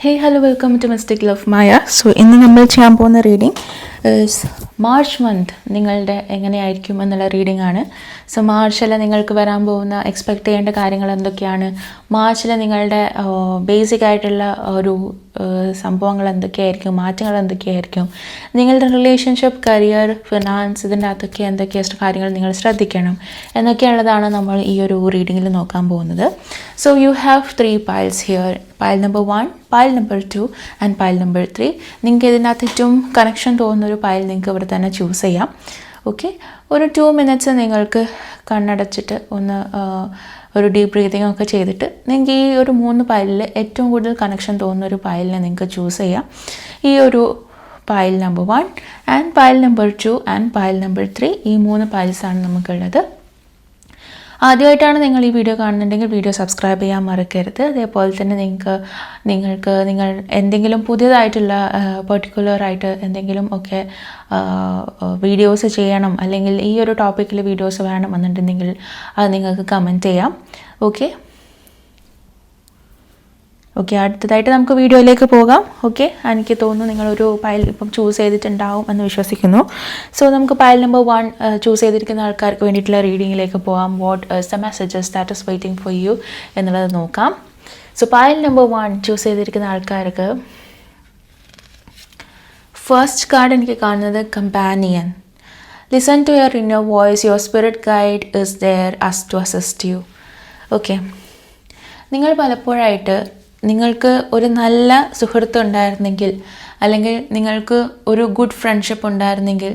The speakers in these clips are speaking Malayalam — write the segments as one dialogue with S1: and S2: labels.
S1: Hey, hello, welcome to Mystic Love Maya. So, ഇന്ന് നമ്മൾ ചെയ്യാൻ പോകുന്ന റീഡിംഗ് മാർച്ച് മന്ത് നിങ്ങളുടെ എങ്ങനെയായിരിക്കും എന്നുള്ള റീഡിംഗ് ആണ്. സോ മാർച്ചിൽ നിങ്ങൾക്ക് വരാൻ പോകുന്ന എക്സ്പെക്റ്റ് ചെയ്യേണ്ട കാര്യങ്ങൾ എന്തൊക്കെയാണ്, മാർച്ചിൽ നിങ്ങളുടെ ബേസിക് ആയിട്ടുള്ള ഒരു സംഭവങ്ങൾ എന്തൊക്കെയായിരിക്കും, മാറ്റങ്ങൾ എന്തൊക്കെയായിരിക്കും, നിങ്ങളുടെ റിലേഷൻഷിപ്പ്, കരിയർ, ഫിനാൻസ്, ഇതിൻ്റെ അകത്തൊക്കെ എന്തൊക്കെ കാര്യങ്ങൾ നിങ്ങൾ ശ്രദ്ധിക്കണം എന്നൊക്കെയുള്ളതാണ് നമ്മൾ ഈ ഒരു റീഡിങ്ങിൽ നോക്കാൻ പോകുന്നത്. So you have 3 piles here. Pile number 1, pile number 2 and pile number 3. നിങ്ങൾക്ക് ഇതിനകത്ത് ഏറ്റവും കണക്ഷൻ തോന്നുന്നൊരു പൈൽ നിങ്ങൾക്ക് ഇവിടെ തന്നെ ചൂസ് ചെയ്യാം. ഓക്കെ, ഒരു 2 minutes നിങ്ങൾക്ക് കണ്ണടച്ചിട്ട് ഒന്ന് ഒരു ഡീപ്പ് ബ്രീതിങ് ഒക്കെ ചെയ്തിട്ട് നിങ്ങൾക്ക് ഈ ഒരു 3 പൈലിൽ ഏറ്റവും കൂടുതൽ കണക്ഷൻ തോന്നുന്നൊരു പൈലിനെ നിങ്ങൾക്ക് ചൂസ് ചെയ്യാം. ഈ ഒരു pile number 1 and pile number 2 and pile number 3, ഈ 3 പൈൽസാണ് നമുക്കുള്ളത്. ആദ്യമായിട്ടാണ് നിങ്ങൾ ഈ വീഡിയോ കാണുന്നുണ്ടെങ്കിൽ വീഡിയോ സബ്സ്ക്രൈബ് ചെയ്യാൻ മറക്കരുത്. അതേപോലെ തന്നെ നിങ്ങൾ എന്തെങ്കിലും പുതിയതായിട്ടുള്ള പെർട്ടിക്കുലറായിട്ട് എന്തെങ്കിലും ഒക്കെ വീഡിയോസ് ചെയ്യണം, അല്ലെങ്കിൽ ഈ ഒരു ടോപ്പിക്കിൽ വീഡിയോസ് വേണം എന്നുണ്ടെങ്കിൽ അത് നിങ്ങൾക്ക് കമൻറ്റ് ചെയ്യാം. ഓക്കെ, അടുത്തതായിട്ട് നമുക്ക് വീഡിയോയിലേക്ക് പോകാം. ഓക്കെ, എനിക്ക് തോന്നുന്നു നിങ്ങളൊരു പൈൽ ഇപ്പം ചൂസ് ചെയ്തിട്ടുണ്ടാവും എന്ന് വിശ്വസിക്കുന്നു. സോ നമുക്ക് പൈൽ നമ്പർ 1 ചൂസ് ചെയ്തിരിക്കുന്ന ആൾക്കാർക്ക് വേണ്ടിയിട്ടുള്ള റീഡിങ്ങിലേക്ക് പോകാം. What is the messages that is waiting for you എന്നുള്ളത് നോക്കാം. സോ പൈൽ നമ്പർ 1 ചൂസ് ചെയ്തിരിക്കുന്ന ആൾക്കാർക്ക് ഫസ്റ്റ് കാർഡ് എനിക്ക് കാണുന്നത് companion. Listen to your inner voice, your spirit guide is there as to assist you. Okay, നിങ്ങൾ പലപ്പോഴായിട്ട് നിങ്ങൾക്ക് ഒരു നല്ല സുഹൃത്ത് ഉണ്ടായിരുന്നെങ്കിൽ, അല്ലെങ്കിൽ നിങ്ങൾക്ക് ഒരു ഗുഡ് ഫ്രണ്ട്ഷിപ്പ് ഉണ്ടായിരുന്നെങ്കിൽ,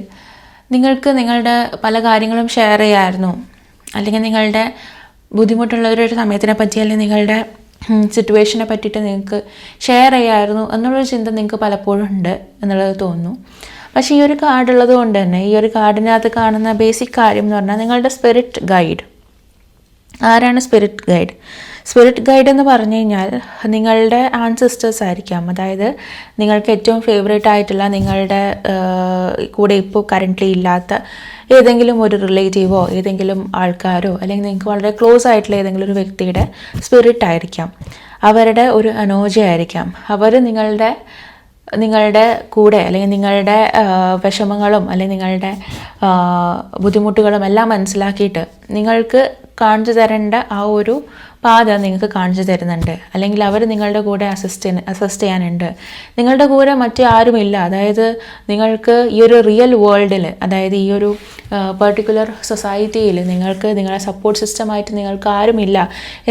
S1: നിങ്ങൾക്ക് നിങ്ങളുടെ പല കാര്യങ്ങളും ഷെയർ ചെയ്യാമായിരുന്നു, അല്ലെങ്കിൽ നിങ്ങളുടെ ബുദ്ധിമുട്ടുള്ള ഒരു സമയത്തിനെ പറ്റി, അല്ലെങ്കിൽ നിങ്ങളുടെ സിറ്റുവേഷനെ പറ്റിയിട്ട് നിങ്ങൾക്ക് ഷെയർ ചെയ്യാമായിരുന്നു എന്നുള്ളൊരു ചിന്ത നിങ്ങൾക്ക് പലപ്പോഴും ഉണ്ട് എന്നുള്ളത് തോന്നുന്നു. പക്ഷേ ഈ ഒരു കാർഡ് ഉള്ളത് കൊണ്ട് തന്നെ, ഈ ഒരു കാർഡിനകത്ത് കാണുന്ന ബേസിക് കാര്യം എന്ന് പറഞ്ഞാൽ നിങ്ങളുടെ സ്പിരിറ്റ് ഗൈഡ്. ആരാണ് സ്പിരിറ്റ് ഗൈഡ്? സ്പിരിറ്റ് ഗൈഡ് എന്ന് പറഞ്ഞു കഴിഞ്ഞാൽ നിങ്ങളുടെ ആൻസിസ്റ്റേഴ്സ് ആയിരിക്കാം. അതായത് നിങ്ങൾക്ക് ഏറ്റവും ഫേവറേറ്റ് ആയിട്ടുള്ള, നിങ്ങളുടെ കൂടെ ഇപ്പോൾ കറൻ്റ്ലി ഇല്ലാത്ത ഏതെങ്കിലും ഒരു റിലേറ്റീവോ ഏതെങ്കിലും ആൾക്കാരോ, അല്ലെങ്കിൽ നിങ്ങൾക്ക് വളരെ ക്ലോസ് ആയിട്ടുള്ള ഏതെങ്കിലും ഒരു വ്യക്തിയുടെ സ്പിരിറ്റ് ആയിരിക്കാം. അവരുടെ ഒരു എനർജി ആയിരിക്കാം. അവർ നിങ്ങളുടെ കൂടെ, അല്ലെങ്കിൽ നിങ്ങളുടെ വിഷമങ്ങളും അല്ലെങ്കിൽ നിങ്ങളുടെ ബുദ്ധിമുട്ടുകളും എല്ലാം മനസ്സിലാക്കിയിട്ട് നിങ്ങൾക്ക് കാണിച്ചു തരേണ്ട ആ ഒരു പാത നിങ്ങൾക്ക് കാണിച്ചു തരുന്നുണ്ട്. അല്ലെങ്കിൽ അവർ നിങ്ങളുടെ കൂടെ അസിസ്റ്റ് ചെയ്യാനുണ്ട്. നിങ്ങളുടെ കൂടെ മറ്റു ആരുമില്ല. അതായത് നിങ്ങൾക്ക് ഈ ഒരു റിയൽ വേൾഡിൽ, അതായത് ഈ ഒരു പെർട്ടിക്കുലർ സൊസൈറ്റിയിൽ നിങ്ങൾക്ക് നിങ്ങളുടെ സപ്പോർട്ട് സിസ്റ്റമായിട്ട് നിങ്ങൾക്ക് ആരുമില്ല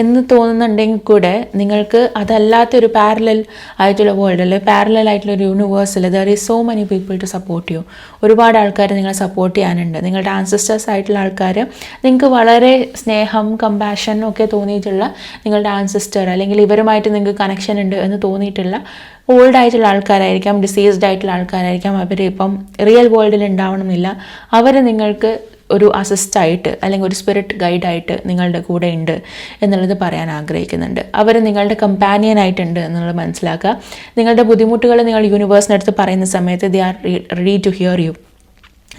S1: എന്ന് തോന്നുന്നുണ്ടെങ്കിൽ കൂടെ, നിങ്ങൾക്ക് അതല്ലാത്തൊരു പാരലൽ ആയിട്ടുള്ള വേൾഡിൽ, പാരലൽ ആയിട്ടുള്ള ഒരു യൂണിവേഴ്സിൽ there is so many people to support you. ഒരുപാട് ആൾക്കാർ നിങ്ങളെ സപ്പോർട്ട് ചെയ്യാനുണ്ട്. നിങ്ങളുടെ ആൻസിസ്റ്റേഴ്സ് ആയിട്ടുള്ള ആൾക്കാർ, നിങ്ങൾക്ക് വളരെ സ്നേഹം, കമ്പാഷൻ ഒക്കെ തോന്നിയിട്ടുള്ള നിങ്ങളുടെ ആൻസിസ്റ്റർ, അല്ലെങ്കിൽ ഇവരുമായിട്ട് നിങ്ങൾക്ക് കണക്ഷൻ ഉണ്ട് എന്ന് തോന്നിയിട്ടുള്ള ഓൾഡ് ആയിട്ടുള്ള ആൾക്കാരായിരിക്കാം, ഡിസീസ്ഡ് ആയിട്ടുള്ള ആൾക്കാരായിരിക്കാം. അവർ ഇപ്പം റിയൽ വേൾഡിൽ ഉണ്ടാവണമെന്നില്ല. അവർ നിങ്ങൾക്ക് ഒരു അസിസ്റ്റായിട്ട് അല്ലെങ്കിൽ ഒരു സ്പിരിറ്റ് ഗൈഡായിട്ട് നിങ്ങളുടെ കൂടെ ഉണ്ട് എന്നുള്ളത് പറയാൻ ആഗ്രഹിക്കുന്നുണ്ട്. അവർ നിങ്ങളുടെ കമ്പാനിയനായിട്ടുണ്ട് എന്നുള്ളത് മനസ്സിലാക്കുക. നിങ്ങളുടെ ബുദ്ധിമുട്ടുകൾ നിങ്ങൾ യൂണിവേഴ്സിനടുത്ത് പറയുന്ന സമയത്ത് they are ready to hear you.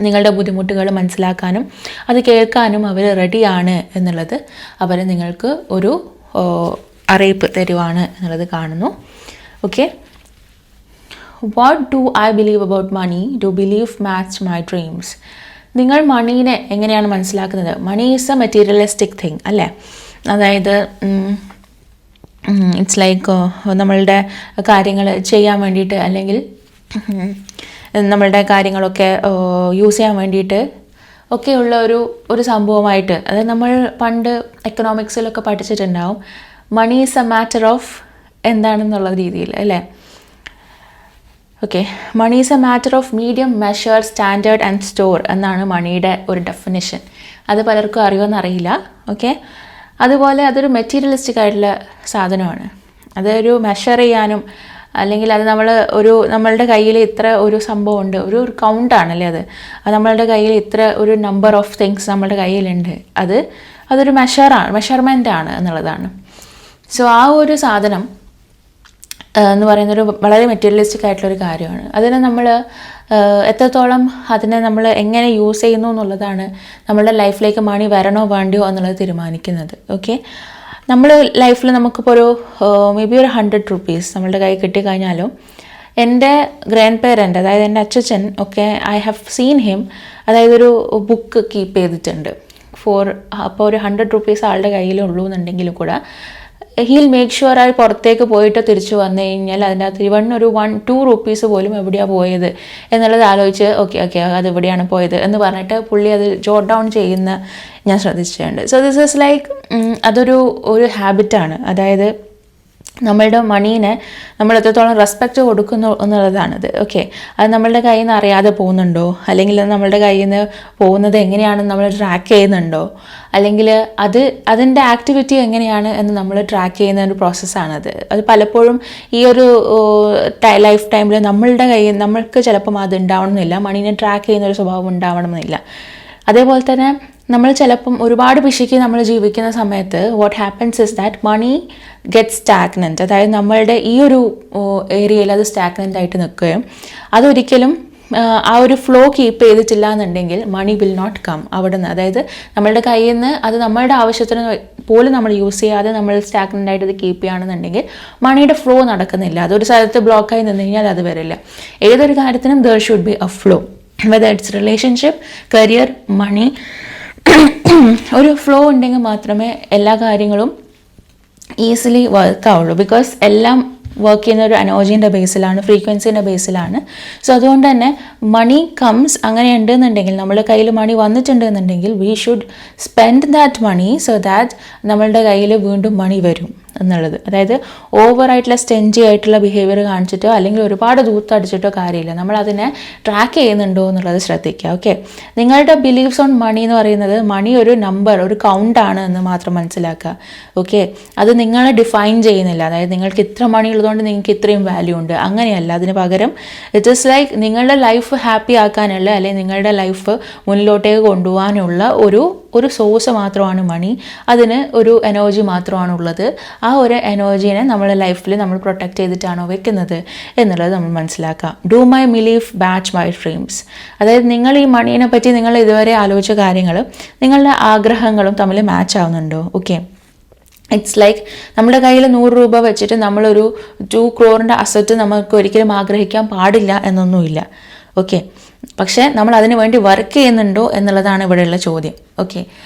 S1: നിങ്ങളുടെ ബുദ്ധിമുട്ടുകൾ മനസ്സിലാക്കാനും അത് കേൾക്കാനും അവർ റെഡിയാണ് എന്നുള്ളത് അവർ നിങ്ങൾക്ക് ഒരു അറിയിപ്പ് തരുവാണ് എന്നുള്ളത് കാണുന്നു. Okay, what do I believe about money? Do believe match my dreams? നിങ്ങൾ മണീനെ എങ്ങനെയാണ് മനസ്സിലാക്കുന്നത്? Money is a materialistic thing അല്ലേ? അതായത് ഇറ്റ്സ് ലൈക്ക് നമ്മളുടെ കാര്യങ്ങൾ ചെയ്യാൻ വേണ്ടിയിട്ട്, അല്ലെങ്കിൽ നമ്മളുടെ കാര്യങ്ങളൊക്കെ യൂസ് ചെയ്യാൻ വേണ്ടിയിട്ട് ഒക്കെയുള്ള ഒരു സംഭവമായിട്ട്, അതായത് നമ്മൾ പണ്ട് എക്കണോമിക്സിലൊക്കെ പഠിച്ചിട്ടുണ്ടാവും, money is a matter of എന്താണെന്നുള്ള രീതിയിൽ അല്ലേ? Okay, money is a matter of medium, measure, standard and store എന്നാണ് മണിയുടെ ഒരു ഡെഫിനിഷൻ. അത് പലർക്കും അറിയുമെന്നറിയില്ല. ഓക്കെ, അതുപോലെ അതൊരു മെറ്റീരിയലിസ്റ്റിക് ആയിട്ടുള്ള സാധനമാണ്. അതൊരു മെഷർ ചെയ്യാനും, അല്ലെങ്കിൽ അത് നമ്മളുടെ കയ്യിൽ ഇത്ര ഒരു സംഭവം ഉണ്ട്, ഒരു കൗണ്ടാണല്ലേ അത് നമ്മളുടെ കയ്യിൽ ഇത്ര ഒരു നമ്പർ ഓഫ് തിങ്സ് നമ്മളുടെ കയ്യിലുണ്ട്, അതൊരു മെഷർമെൻ്റ് ആണ് എന്നുള്ളതാണ്. സോ ആ ഒരു സാധനം എന്ന് പറയുന്നൊരു വളരെ മെറ്റീരിയലിസ്റ്റിക് ആയിട്ടുള്ളൊരു കാര്യമാണ്. അതിനെ നമ്മൾ എത്രത്തോളം അതിനെ നമ്മൾ എങ്ങനെ യൂസ് ചെയ്യുന്നു എന്നുള്ളതാണ് നമ്മളുടെ ലൈഫിലേക്ക് മണി വരണോ വേണ്ടിയോ എന്നുള്ളത് തീരുമാനിക്കുന്നത്. ഓക്കെ, നമ്മൾ ലൈഫിൽ നമുക്കിപ്പോൾ ഒരു മേ ബി ഒരു 100 റുപ്പീസ് നമ്മളുടെ കയ്യിൽ കിട്ടിക്കഴിഞ്ഞാലും എൻ്റെ ഗ്രാൻഡ് പേരൻ്റ്, അതായത് എൻ്റെ അച്ഛൻ ഒക്കെ, ഐ ഹാവ് സീൻ ഹിം, അതായത് ഒരു ബുക്ക് കീപ്പ് ചെയ്തിട്ടുണ്ട് അപ്പോൾ ഒരു 100 റുപ്പീസ് ആളുടെ കയ്യിലുള്ളൂ എന്നുണ്ടെങ്കിലും കൂടെ ഹീൽ മേക്ക് ഷുവർ ആ പുറത്തേക്ക് പോയിട്ട് തിരിച്ചു വന്നു കഴിഞ്ഞാൽ അതിനകത്ത് ഇവൺ ഒരു 1-2 റുപ്പീസ് പോലും എവിടെയാണ് പോയത് എന്നുള്ളത് ആലോചിച്ച് ഓക്കെ അത് എവിടെയാണ് പോയത് എന്ന് പറഞ്ഞിട്ട് പുള്ളി അത് ജോട്ട് ഡൗൺ ചെയ്യുന്ന ഞാൻ ശ്രദ്ധിച്ചിട്ടുണ്ട്. സോ ദിസ് ഈസ് ലൈക്ക് അതൊരു ഹാബിറ്റാണ്. അതായത് നമ്മളുടെ മണീനെ നമ്മൾ എത്രത്തോളം റെസ്പെക്റ്റ് കൊടുക്കുന്നു എന്നുള്ളതാണത്. ഓക്കെ, അത് നമ്മളുടെ കയ്യിൽ നിന്ന് അറിയാതെ പോകുന്നുണ്ടോ, അല്ലെങ്കിൽ നമ്മളുടെ കയ്യിൽ നിന്ന് പോകുന്നത് എങ്ങനെയാണെന്ന് നമ്മൾ ട്രാക്ക് ചെയ്യുന്നുണ്ടോ, അല്ലെങ്കിൽ അതിൻ്റെ ആക്ടിവിറ്റി എങ്ങനെയാണ് എന്ന് നമ്മൾ ട്രാക്ക് ചെയ്യുന്ന ഒരു പ്രോസസ്സാണത്. അത് പലപ്പോഴും ഈ ഒരു ലൈഫ് ടൈമിൽ നമ്മൾക്ക് ചിലപ്പം അത് ഉണ്ടാവണമെന്നില്ല, മണീനെ ട്രാക്ക് ചെയ്യുന്ന ഒരു സ്വഭാവം ഉണ്ടാവണമെന്നില്ല. അതേപോലെ തന്നെ നമ്മൾ ചിലപ്പം ഒരുപാട് പിശുക്കി നമ്മൾ ജീവിക്കുന്ന സമയത്ത് what happens is that money get stagnant. അതായത് നമ്മളുടെ ഈ ഒരു ഏരിയയിൽ അത് സ്റ്റാഗ്നൻ്റ് ആയിട്ട് നിൽക്കുകയും അതൊരിക്കലും ആ ഒരു ഫ്ലോ കീപ്പ് ചെയ്തിട്ടില്ല എന്നുണ്ടെങ്കിൽ മണി വിൽ നോട്ട് കം അവിടെ നിന്ന്. അതായത് നമ്മളുടെ കയ്യിൽ നിന്ന് അത് നമ്മളുടെ ആവശ്യത്തിന് പോലും നമ്മൾ യൂസ് ചെയ്യാതെ നമ്മൾ സ്റ്റാഗ്നൻ്റ് ആയിട്ട് ഇത് കീപ്പ് ചെയ്യുകയാണെന്നുണ്ടെങ്കിൽ മണിയുടെ ഫ്ലോ നടക്കുന്നില്ല. അതൊരു സ്ഥലത്ത് ബ്ലോക്കായി നിന്ന് കഴിഞ്ഞാൽ അത് വരില്ല. ഏതൊരു കാര്യത്തിനും there should be a flow, whether it's relationship, career, money. ഒരു ഫ്ലോ ഉണ്ടെങ്കിൽ മാത്രമേ എല്ലാ കാര്യങ്ങളും ഈസിലി വർക്ക് ആവുള്ളൂ. ബിക്കോസ് എല്ലാം വർക്ക് ചെയ്യുന്ന ഒരു എനർജീൻ്റെ ബേസിലാണ്, ഫ്രീക്വൻസീൻ്റെ ബേസിലാണ്. സോ അതുകൊണ്ട് തന്നെ മണി കംസ് അങ്ങനെ ഉണ്ടെന്നുണ്ടെങ്കിൽ, നമ്മുടെ കയ്യിൽ മണി വന്നിട്ടുണ്ടെന്നുണ്ടെങ്കിൽ we should spend that money so that നമ്മളുടെ കയ്യിൽ വീണ്ടും മണി വരും എന്നുള്ളത്. അതായത് ഓവറായിട്ടുള്ള സ്റ്റെഞ്ചി ആയിട്ടുള്ള ബിഹേവിയർ കാണിച്ചിട്ടോ അല്ലെങ്കിൽ ഒരുപാട് ദൂത്തടിച്ചിട്ടോ കാര്യമില്ല. നമ്മളതിനെ ട്രാക്ക് ചെയ്യുന്നുണ്ടോ എന്നുള്ളത് ശ്രദ്ധിക്കുക. ഓക്കെ, നിങ്ങളുടെ ബിലീഫ്സ് ഓൺ മണി എന്ന് പറയുന്നത് മണി ഒരു നമ്പർ, ഒരു കൗണ്ടാണ് എന്ന് മാത്രം മനസ്സിലാക്കുക. ഓക്കെ, അത് നിങ്ങളെ ഡിഫൈൻ ചെയ്യുന്നില്ല. അതായത് നിങ്ങൾക്ക് ഇത്ര മണി ഉള്ളതുകൊണ്ട് നിങ്ങൾക്ക് ഇത്രയും വാല്യൂ ഉണ്ട്, അങ്ങനെയല്ല. അതിന് പകരം ഇറ്റ് ഈസ് ലൈക്ക് നിങ്ങളുടെ ലൈഫ് ഹാപ്പി ആക്കാനുള്ള അല്ലെങ്കിൽ നിങ്ങളുടെ ലൈഫ് മുന്നിലോട്ടേക്ക് കൊണ്ടുപോകാനുള്ള ഒരു സോഴ്സ് മാത്രമാണ് മണി. അതിന് ഒരു എനർജി മാത്രമാണുള്ളത്. ആ ഒരു എനർജീനെ നമ്മുടെ ലൈഫിൽ നമ്മൾ പ്രൊട്ടക്റ്റ് ചെയ്തിട്ടാണോ വെക്കുന്നത് എന്നുള്ളത് നമ്മൾ മനസ്സിലാക്കാം. Do my belief match my dreams. അതായത് നിങ്ങൾ ഈ മണീനെ പറ്റി നിങ്ങൾ ഇതുവരെ ആലോചിച്ച കാര്യങ്ങൾ നിങ്ങളുടെ ആഗ്രഹങ്ങളും തമ്മിൽ മാച്ച് ആവുന്നുണ്ടോ? ഓക്കെ, ഇറ്റ്സ് ലൈക്ക് നമ്മുടെ കയ്യിൽ 100 രൂപ വെച്ചിട്ട് നമ്മളൊരു 2 crore അസറ്റ് നമുക്ക് ഒരിക്കലും ആഗ്രഹിക്കാൻ പാടില്ല എന്നൊന്നുമില്ല. ഓക്കെ, പക്ഷേ നമ്മൾ അതിന് വേണ്ടി വർക്ക് ചെയ്യുന്നുണ്ടോ എന്നുള്ളതാണ് ഇവിടെയുള്ള ചോദ്യം. ഓക്കെ,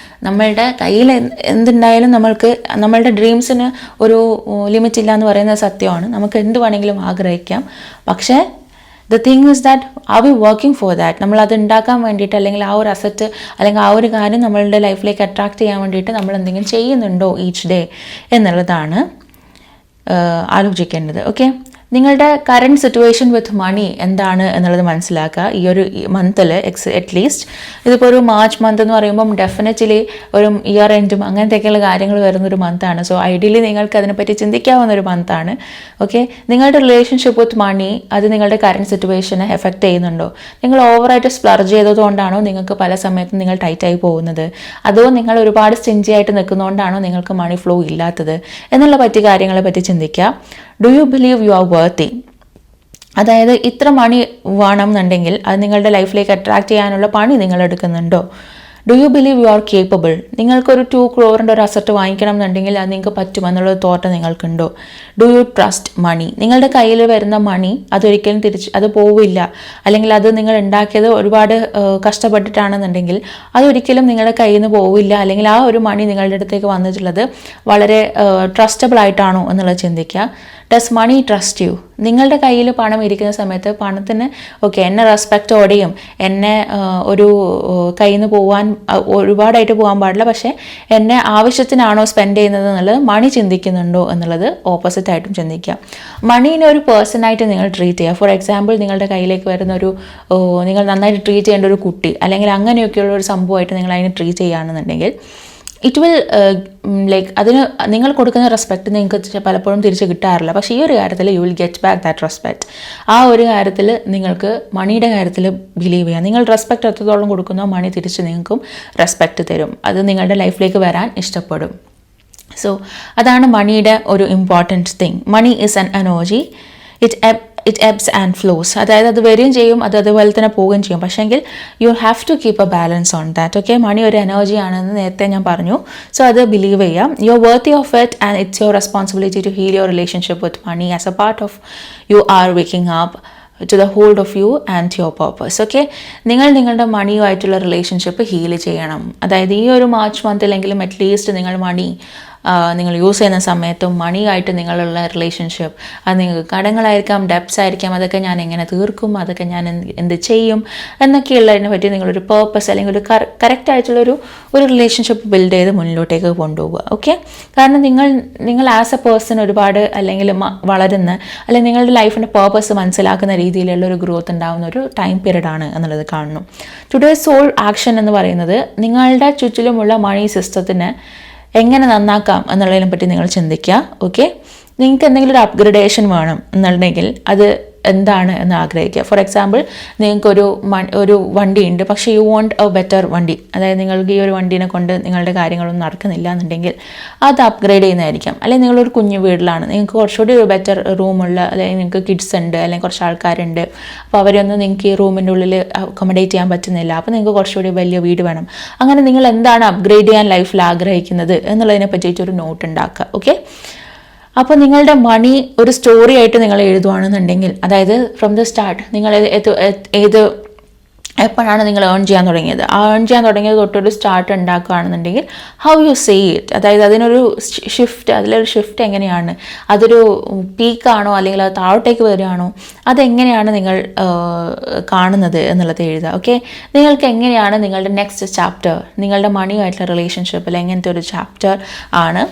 S1: നമ്മളുടെ കയ്യിൽ എന്തുണ്ടായാലും നമ്മളുടെ ഡ്രീംസിന് ഒരു ലിമിറ്റ് ഇല്ല എന്ന് പറയുന്നത് സത്യമാണ്. നമുക്ക് എന്ത് വേണമെങ്കിലും ആഗ്രഹിക്കാം. പക്ഷേ the thing is that are we working for that? നമ്മൾ അത് ഉണ്ടാക്കാൻ വേണ്ടിയിട്ട് അല്ലെങ്കിൽ ആ ഒരു അസറ്റ് അല്ലെങ്കിൽ ആ ഒരു കാര്യം നമ്മളുടെ ലൈഫിലേക്ക് അട്രാക്ട് ചെയ്യാൻ വേണ്ടിയിട്ട് നമ്മൾ എന്തെങ്കിലും ചെയ്യുന്നുണ്ടോ ഈച്ച് ഡേ എന്നുള്ളതാണ് ആലോചിക്കേണ്ടത്. ഓക്കെ, നിങ്ങളുടെ കറൻറ്റ് സിറ്റുവേഷൻ വിത്ത് മണി എന്താണ് എന്നുള്ളത് മനസ്സിലാക്കുക. ഈ ഒരു മന്തിൽ അറ്റ്ലീസ്റ്റ് ഇതിപ്പോൾ ഒരു മാർച്ച് മന്ത് എന്ന് പറയുമ്പം ഡെഫിനറ്റ്ലി ഒരു ഇയർ എൻഡും അങ്ങനത്തെയൊക്കെയുള്ള കാര്യങ്ങൾ വരുന്നൊരു മന്താണ്. സോ ഐഡിയലി നിങ്ങൾക്ക് അതിനെപ്പറ്റി ചിന്തിക്കാവുന്ന ഒരു മന്താണ്. ഓക്കെ, നിങ്ങളുടെ റിലേഷൻഷിപ്പ് വിത്ത് മണി അത് നിങ്ങളുടെ കറൻറ്റ് സിറ്റുവേഷനെ എഫക്റ്റ് ചെയ്യുന്നുണ്ടോ? നിങ്ങൾ ഓവറായിട്ട് സ്പ്ലർജ് ചെയ്തതുകൊണ്ടാണോ നിങ്ങൾക്ക് പല സമയത്തും നിങ്ങൾ ടൈറ്റായി പോകുന്നത്? അതോ നിങ്ങൾ ഒരുപാട് സ്റ്റിഞ്ചി ആയിട്ട് നിൽക്കുന്നതുകൊണ്ടാണോ നിങ്ങൾക്ക് മണി ഫ്ലോ ഇല്ലാത്തത് എന്നുള്ള കാര്യങ്ങളെ പറ്റി ചിന്തിക്കുക. Do you believe you are worthy? അതായത് ഇത്ര മണി വേണം എന്നുണ്ടെങ്കിൽ അത് നിങ്ങളുടെ ലൈഫിലേക്ക് അട്രാക്ട് ചെയ്യാനുള്ള പണി നിങ്ങൾ എടുക്കുന്നുണ്ടോ? Do you believe you R capable? നിങ്ങൾക്കൊരു 2 crore ഒരു അസറ്റ് വാങ്ങിക്കണം എന്നുണ്ടെങ്കിൽ അത് നിങ്ങൾക്ക് പറ്റുമെന്നുള്ളൊരു തോട്ട് നിങ്ങൾക്കുണ്ടോ? ഡു യു ട്രസ്റ്റ് മണി? നിങ്ങളുടെ കയ്യിൽ വരുന്ന മണി അതൊരിക്കലും അത് പോവില്ല, അല്ലെങ്കിൽ അത് നിങ്ങൾ ഉണ്ടാക്കിയത് ഒരുപാട് കഷ്ടപ്പെട്ടിട്ടാണെന്നുണ്ടെങ്കിൽ അതൊരിക്കലും നിങ്ങളുടെ കയ്യിൽ നിന്ന് പോവില്ല, അല്ലെങ്കിൽ ആ ഒരു മണി നിങ്ങളുടെ അടുത്തേക്ക് വന്നിട്ടുള്ളത് വളരെ ട്രസ്റ്റബിൾ ആയിട്ടാണോ എന്നുള്ളത് ചിന്തിക്കുക. Does money trust you? നിങ്ങളുടെ കയ്യിൽ പണം ഇരിക്കുന്ന സമയത്ത് പണത്തിന് ഓക്കെ എന്നെ റെസ്പെക്റ്റോടെയും എന്നെ ഒരു കയ്യിൽ നിന്ന് പോകാൻ ഒരുപാടായിട്ട് പോകാൻ പാടില്ല, പക്ഷേ എന്നെ ആവശ്യത്തിനാണോ സ്പെൻഡ് ചെയ്യുന്നത് എന്നുള്ളത് മണി ചിന്തിക്കുന്നുണ്ടോ എന്നുള്ളത് ഓപ്പോസിറ്റ് ആയിട്ടും ചിന്തിക്കുക. മണീനെ ഒരു പേഴ്സണായിട്ട് നിങ്ങൾ ട്രീറ്റ് ചെയ്യുക. ഫോർ എക്സാമ്പിൾ, നിങ്ങളുടെ കയ്യിലേക്ക് വരുന്ന നിങ്ങൾ നന്നായിട്ട് ട്രീറ്റ് ചെയ്യേണ്ട ഒരു കുട്ടി അല്ലെങ്കിൽ അങ്ങനെയൊക്കെയുള്ള ഒരു സംഭവമായിട്ട് നിങ്ങൾ അതിനെ ട്രീറ്റ് ചെയ്യുകയാണെന്നുണ്ടെങ്കിൽ ഇറ്റ് വിൽ ലൈക്ക് അതിന് നിങ്ങൾ കൊടുക്കുന്ന റെസ്പെക്റ്റ് നിങ്ങൾക്ക് പലപ്പോഴും തിരിച്ച് കിട്ടാറില്ല. പക്ഷേ ഈ ഒരു കാര്യത്തിൽ you will get back that respect. ആ ഒരു കാര്യത്തിൽ നിങ്ങൾക്ക് മണിയുടെ കാര്യത്തിൽ ബിലീവ് ചെയ്യാം. നിങ്ങൾ റെസ്പെക്റ്റ് എത്രത്തോളം കൊടുക്കുന്നോ മണി തിരിച്ച് നിങ്ങൾക്കും റെസ്പെക്റ്റ് തരും. അത് നിങ്ങളുടെ ലൈഫിലേക്ക് വരാൻ ഇഷ്ടപ്പെടും. സോ അതാണ് മണിയുടെ ഒരു important thing. Money is an energy. It ebbs and flows, അതായത് അത് വരികയും ചെയ്യും, അത് അതുപോലെ തന്നെ പോവുകയും ചെയ്യും. പക്ഷേങ്കിൽ you have to keep a balance on that. Okay, money ഒരു എനർജി ആണെന്ന് നേരത്തെ ഞാൻ പറഞ്ഞു. സോ അത് ബിലീവ് ചെയ്യാം. You are worthy of it and it's your responsibility to heal your relationship with money as a part of you are waking up to the hold of you and your purpose. Okay, നിങ്ങൾ നിങ്ങളുടെ മണിയുമായിട്ടുള്ള റിലേഷൻഷിപ്പ് ഹീൽ ചെയ്യണം. അതായത് ഈ ഒരു മാർച്ച് മന്തിലെങ്കിലും അറ്റ്ലീസ്റ്റ് നിങ്ങൾ മണി നിങ്ങൾ യൂസ് ചെയ്യുന്ന സമയത്തും മണിയായിട്ട് നിങ്ങളുള്ള റിലേഷൻഷിപ്പ്, അത് നിങ്ങൾക്ക് കടങ്ങളായിരിക്കാം, ഡെപ്റ്റ്സ് ആയിരിക്കാം, അതൊക്കെ ഞാൻ എങ്ങനെ തീർക്കും, അതൊക്കെ ഞാൻ എന്ത് ചെയ്യും എന്നൊക്കെയുള്ളതിനെ പറ്റി നിങ്ങളൊരു പേർപ്പസ് അല്ലെങ്കിൽ ഒരു കറക്റ്റായിട്ടുള്ളൊരു റിലേഷൻഷിപ്പ് ബിൽഡ് ചെയ്ത് മുന്നിലോട്ടേക്ക് കൊണ്ടുപോവുക. ഓക്കെ, കാരണം നിങ്ങൾ ആസ് എ പേഴ്സൺ ഒരുപാട് അല്ലെങ്കിൽ വളരുന്ന അല്ലെങ്കിൽ നിങ്ങളുടെ ലൈഫിൻ്റെ പേർപ്പസ് മനസ്സിലാക്കുന്ന രീതിയിലുള്ള ഒരു ഗ്രോത്ത് ഉണ്ടാകുന്ന ഒരു ടൈം പീരീഡ് ആണ് എന്നുള്ളത് കാണുന്നു. ടുഡേ സോൾ ആക്ഷൻ എന്ന് പറയുന്നത് നിങ്ങളുടെ ചുറ്റിലുമുള്ള മണി സിസ്റ്റത്തിന് എങ്ങനെ നന്നാക്കാം എന്നുള്ളതിനെ പറ്റി നിങ്ങൾ ചിന്തിക്കുക. ഓക്കെ, നിങ്ങൾക്ക് എന്തെങ്കിലും ഒരു അപ്ഗ്രഡേഷൻ വേണം എന്നുണ്ടെങ്കിൽ അത് എന്താണ് എന്ന് ആഗ്രഹിക്കുക. ഫോർ എക്സാമ്പിൾ, നിങ്ങൾക്കൊരു വണ്ടിയുണ്ട്, പക്ഷേ യു വോണ്ട് എ ബെറ്റർ വണ്ടി, അതായത് നിങ്ങൾക്ക് ഈ ഒരു വണ്ടീനെ കൊണ്ട് നിങ്ങളുടെ കാര്യങ്ങളൊന്നും നടക്കുന്നില്ല എന്നുണ്ടെങ്കിൽ അത് അപ്ഗ്രേഡ് ചെയ്യുന്നതായിരിക്കാം. അല്ലെങ്കിൽ നിങ്ങളൊരു കുഞ്ഞു വീട്ടിലാണ്, നിങ്ങൾക്ക് കുറച്ചുകൂടി ഒരു ബെറ്റർ റൂമുള്ള, അല്ലെങ്കിൽ നിങ്ങൾക്ക് കിഡ്സ് ഉണ്ട്, അല്ലെങ്കിൽ കുറച്ച് ആൾക്കാരുണ്ട്, അപ്പോൾ അവരൊന്നും നിങ്ങൾക്ക് ഈ റൂമിൻ്റെ ഉള്ളിൽ അക്കോമഡേറ്റ് ചെയ്യാൻ പറ്റുന്നില്ല, അപ്പോൾ നിങ്ങൾക്ക് കുറച്ചുകൂടി വലിയ വീട് വേണം. അങ്ങനെ നിങ്ങൾ എന്താണ് അപ്ഗ്രേഡ് ചെയ്യാൻ ലൈഫിൽ ആഗ്രഹിക്കുന്നത് എന്നുള്ളതിനെ പറ്റിയിട്ടൊരു നോട്ട് ഉണ്ടാക്കുക. ഓക്കെ, അപ്പോൾ നിങ്ങളുടെ മണി ഒരു സ്റ്റോറി ആയിട്ട് നിങ്ങൾ എഴുതുകയാണെന്നുണ്ടെങ്കിൽ, അതായത് ഫ്രം ദ സ്റ്റാർട്ട് നിങ്ങൾ എപ്പോഴാണ് നിങ്ങൾ ഏൺ ചെയ്യാൻ തുടങ്ങിയത്, ആ ഏൺ ചെയ്യാൻ തുടങ്ങിയത് തൊട്ടൊരു സ്റ്റാർട്ട് ഉണ്ടാക്കുകയാണെന്നുണ്ടെങ്കിൽ ഹൗ യു സേ ഇറ്റ്, അതായത് അതിനൊരു അതിലൊരു ഷിഫ്റ്റ് എങ്ങനെയാണ്, അതൊരു പീക്കാണോ അല്ലെങ്കിൽ അത് താഴോട്ടേക്ക് വരികയാണോ, അതെങ്ങനെയാണ് നിങ്ങൾ കാണുന്നത് എന്നുള്ളത് എഴുതുക. ഓക്കെ, നിങ്ങൾക്ക് എങ്ങനെയാണ് നിങ്ങളുടെ നെക്സ്റ്റ് ചാപ്റ്റർ, നിങ്ങളുടെ മണിയുമായിട്ടുള്ള റിലേഷൻഷിപ്പിൽ എങ്ങനത്തെ ഒരു ചാപ്റ്റർ ആണ്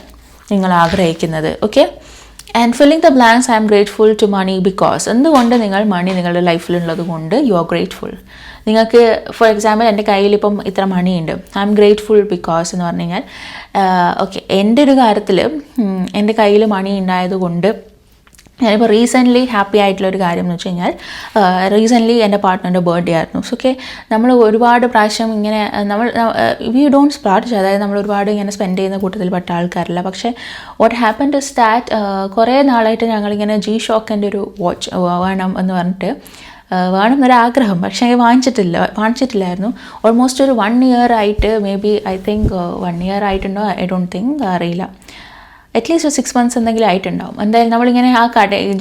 S1: നിങ്ങൾ ആഗ്രഹിക്കുന്നത്. Okay, and filling the blanks, I'm grateful to money because, എന്തുകൊണ്ട് നിങ്ങൾ മണി നിങ്ങളുടെ ലൈഫിലുള്ളത് കൊണ്ട് യു ആർ ഗ്രേറ്റ്ഫുൾ. നിങ്ങൾക്ക് ഫോർ എക്സാമ്പിൾ എൻ്റെ കയ്യിൽ ഇപ്പം ഇത്ര മണിയുണ്ട്, ഐ എം ഗ്രേറ്റ്ഫുൾ ബിക്കോസ് എന്ന് പറഞ്ഞു കഴിഞ്ഞാൽ ഓക്കെ, എൻ്റെ ഒരു കാര്യത്തിൽ എൻ്റെ കയ്യിൽ മണി ഉണ്ടായതുകൊണ്ട് ഞാനിപ്പോൾ റീസെൻ്റ്ലി ഹാപ്പി ആയിട്ടുള്ളൊരു കാര്യം എന്ന് വെച്ച് കഴിഞ്ഞാൽ, റീസെൻ്റ്ലി എൻ്റെ പാർട്ട്ണറിൻ്റെ ബർത്ത്ഡേ ആയിരുന്നു. സോ ഓക്കെ, നമ്മൾ ഒരുപാട് പ്രാവശ്യം ഇങ്ങനെ വി ഡോണ്ട് സ്പ്ലാർട്ട്, അതായത് നമ്മൾ ഒരുപാട് ഇങ്ങനെ സ്പെൻഡ് ചെയ്യുന്ന കൂട്ടത്തിൽ പെട്ട ആൾക്കാരില്ല. പക്ഷേ വാട്ട് ഹാപ്പൻഡ് ഇസ് ദാറ്റ് കുറേ നാളായിട്ട് ഞങ്ങളിങ്ങനെ G-Shockൻ്റെ ഒരു വാച്ച് വേണം എന്ന് പറഞ്ഞിട്ട് വേണം എന്നൊരാഗ്രഹം, പക്ഷേ വാങ്ങിച്ചിട്ടില്ലായിരുന്നു. ഓൾമോസ്റ്റ് ഒരു 1 year ആയിട്ട്, may be I think 1 year ആയിട്ടുണ്ടോ, ഐ ഡോണ്ട് തിങ്ക്, അറിയില്ല, അറ്റ്ലീസ്റ്റ് ഒരു 6 months എന്തെങ്കിലും ആയിട്ടുണ്ടാവും. എന്തായാലും നമ്മളിങ്ങനെ ആ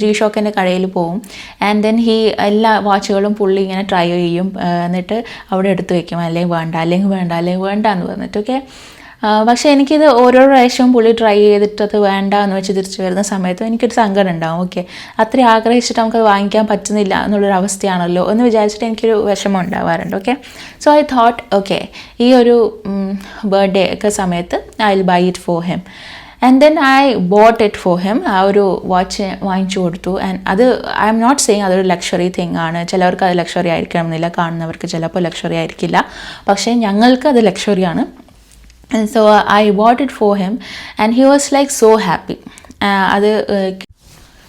S1: G-Shockൻ്റെ കടയിൽ പോവും, ആൻഡ് ദെൻ എല്ലാ വാച്ചുകളും പുള്ളി ഇങ്ങനെ ട്രൈ ചെയ്യും, എന്നിട്ട് അവിടെ എടുത്ത് വയ്ക്കും, അല്ലെങ്കിൽ വേണ്ട എന്ന് പറഞ്ഞിട്ട്. ഓക്കെ, പക്ഷേ എനിക്കിത് ഓരോ പ്രാവശ്യവും പുള്ളി ട്രൈ ചെയ്തിട്ട് അത് വേണ്ട എന്ന് വെച്ച് തിരിച്ചു വരുന്ന സമയത്തും എനിക്കൊരു സങ്കടം ഉണ്ടാവും. ഓക്കെ, അത്രയും ആഗ്രഹിച്ചിട്ട് നമുക്കത് വാങ്ങിക്കാൻ പറ്റുന്നില്ല എന്നുള്ളൊരു അവസ്ഥയാണല്ലോ എന്ന് വിചാരിച്ചിട്ട് എനിക്കൊരു വിഷമം ഉണ്ടാവാറുണ്ട്. Okay, so I thought okay, ഈ ഒരു ബർത്ത്ഡേ ഒക്കെ സമയത്ത് I will buy it for him. And then I bought it for him. ആ ഒരു വാച്ച് വാങ്ങിച്ചു കൊടുത്തു. ആൻഡ് അത് ഐ എം നോട്ട് സെയിങ് അതൊരു ലക്ഷറി തിങ് ആണ്. ചിലവർക്ക് അത് ലക്ഷറി ആയിരിക്കണം എന്നില്ല, കാണുന്നവർക്ക് ചിലപ്പോൾ ലക്ഷറി ആയിരിക്കില്ല, പക്ഷേ ഞങ്ങൾക്ക് അത് ലക്ഷറിയാണ്. So I bought it for him and he was like so happy. അത്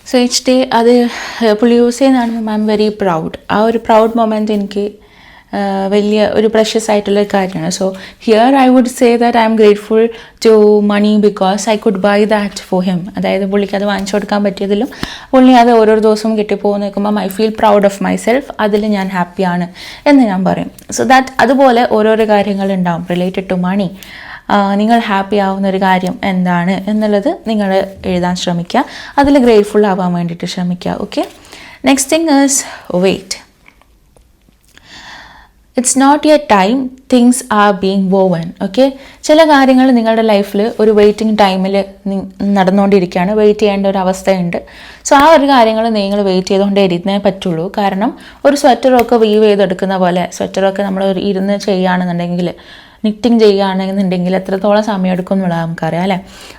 S1: സോ ഈച്ച് ഡേ അത് പുള്ളി യൂസ് ചെയ്യുന്നതാണ് ഐ എം വെരി പ്രൗഡ്. ആ ഒരു പ്രൗഡ് മൊമെൻറ്റ് എനിക്ക് വലിയ ഒരു പ്രഷ്യസ് ആയിട്ടുള്ള കാര്യമാണ്. So here I would say that I'm grateful to money because I could buy that for him. അതായത് പുള്ളിക്ക് അത് വാങ്ങിച്ചു കൊടുക്കാൻ പറ്റിയതിലും പുള്ളി അത് ഓരോ ദിവസവും കിട്ടിപ്പോകുന്ന നിൽക്കുമ്പം I feel proud of my self, അതിൽ ഞാൻ ഹാപ്പിയാണ് എന്ന് ഞാൻ പറയും. സോ ദാറ്റ് അതുപോലെ ഓരോരോ കാര്യങ്ങളുണ്ടാവും റിലേറ്റഡ് ടു മണി. നിങ്ങൾ ഹാപ്പി ആവുന്ന ഒരു കാര്യം എന്താണ് എന്നുള്ളത് നിങ്ങൾ എഴുതാൻ ശ്രമിക്കുക, അതിൽ ഗ്രേറ്റ്ഫുൾ ആവാൻ വേണ്ടിയിട്ട് ശ്രമിക്കുക. Okay, next thing is wait. It's not yet time, things are being woven. Okay, ചില കാര്യങ്ങൾ നിങ്ങളുടെ ലൈഫിൽ ഒരു വെയിറ്റിംഗ് ടൈമിൽ നടന്നുകൊണ്ടിരിക്കുകയാണ്, വെയിറ്റ് ചെയ്യേണ്ട ഒരു അവസ്ഥയുണ്ട്. സോ ആ ഒരു കാര്യങ്ങൾ നിങ്ങൾ വെയിറ്റ് ചെയ്തുകൊണ്ടേ ഇരുന്നേ പറ്റുള്ളൂ. കാരണം ഒരു സ്വെറ്ററൊക്കെ വീവ് ചെയ്തെടുക്കുന്ന പോലെ, സ്വെറ്ററൊക്കെ നമ്മൾ ഇരുന്ന് ചെയ്യുകയാണെന്നുണ്ടെങ്കിൽ, നിറ്റിങ് ചെയ്യുകയാണെന്നുണ്ടെങ്കിൽ എത്രത്തോളം സമയം എടുക്കും എന്നുള്ളത് നമുക്കറിയാം അല്ലേ.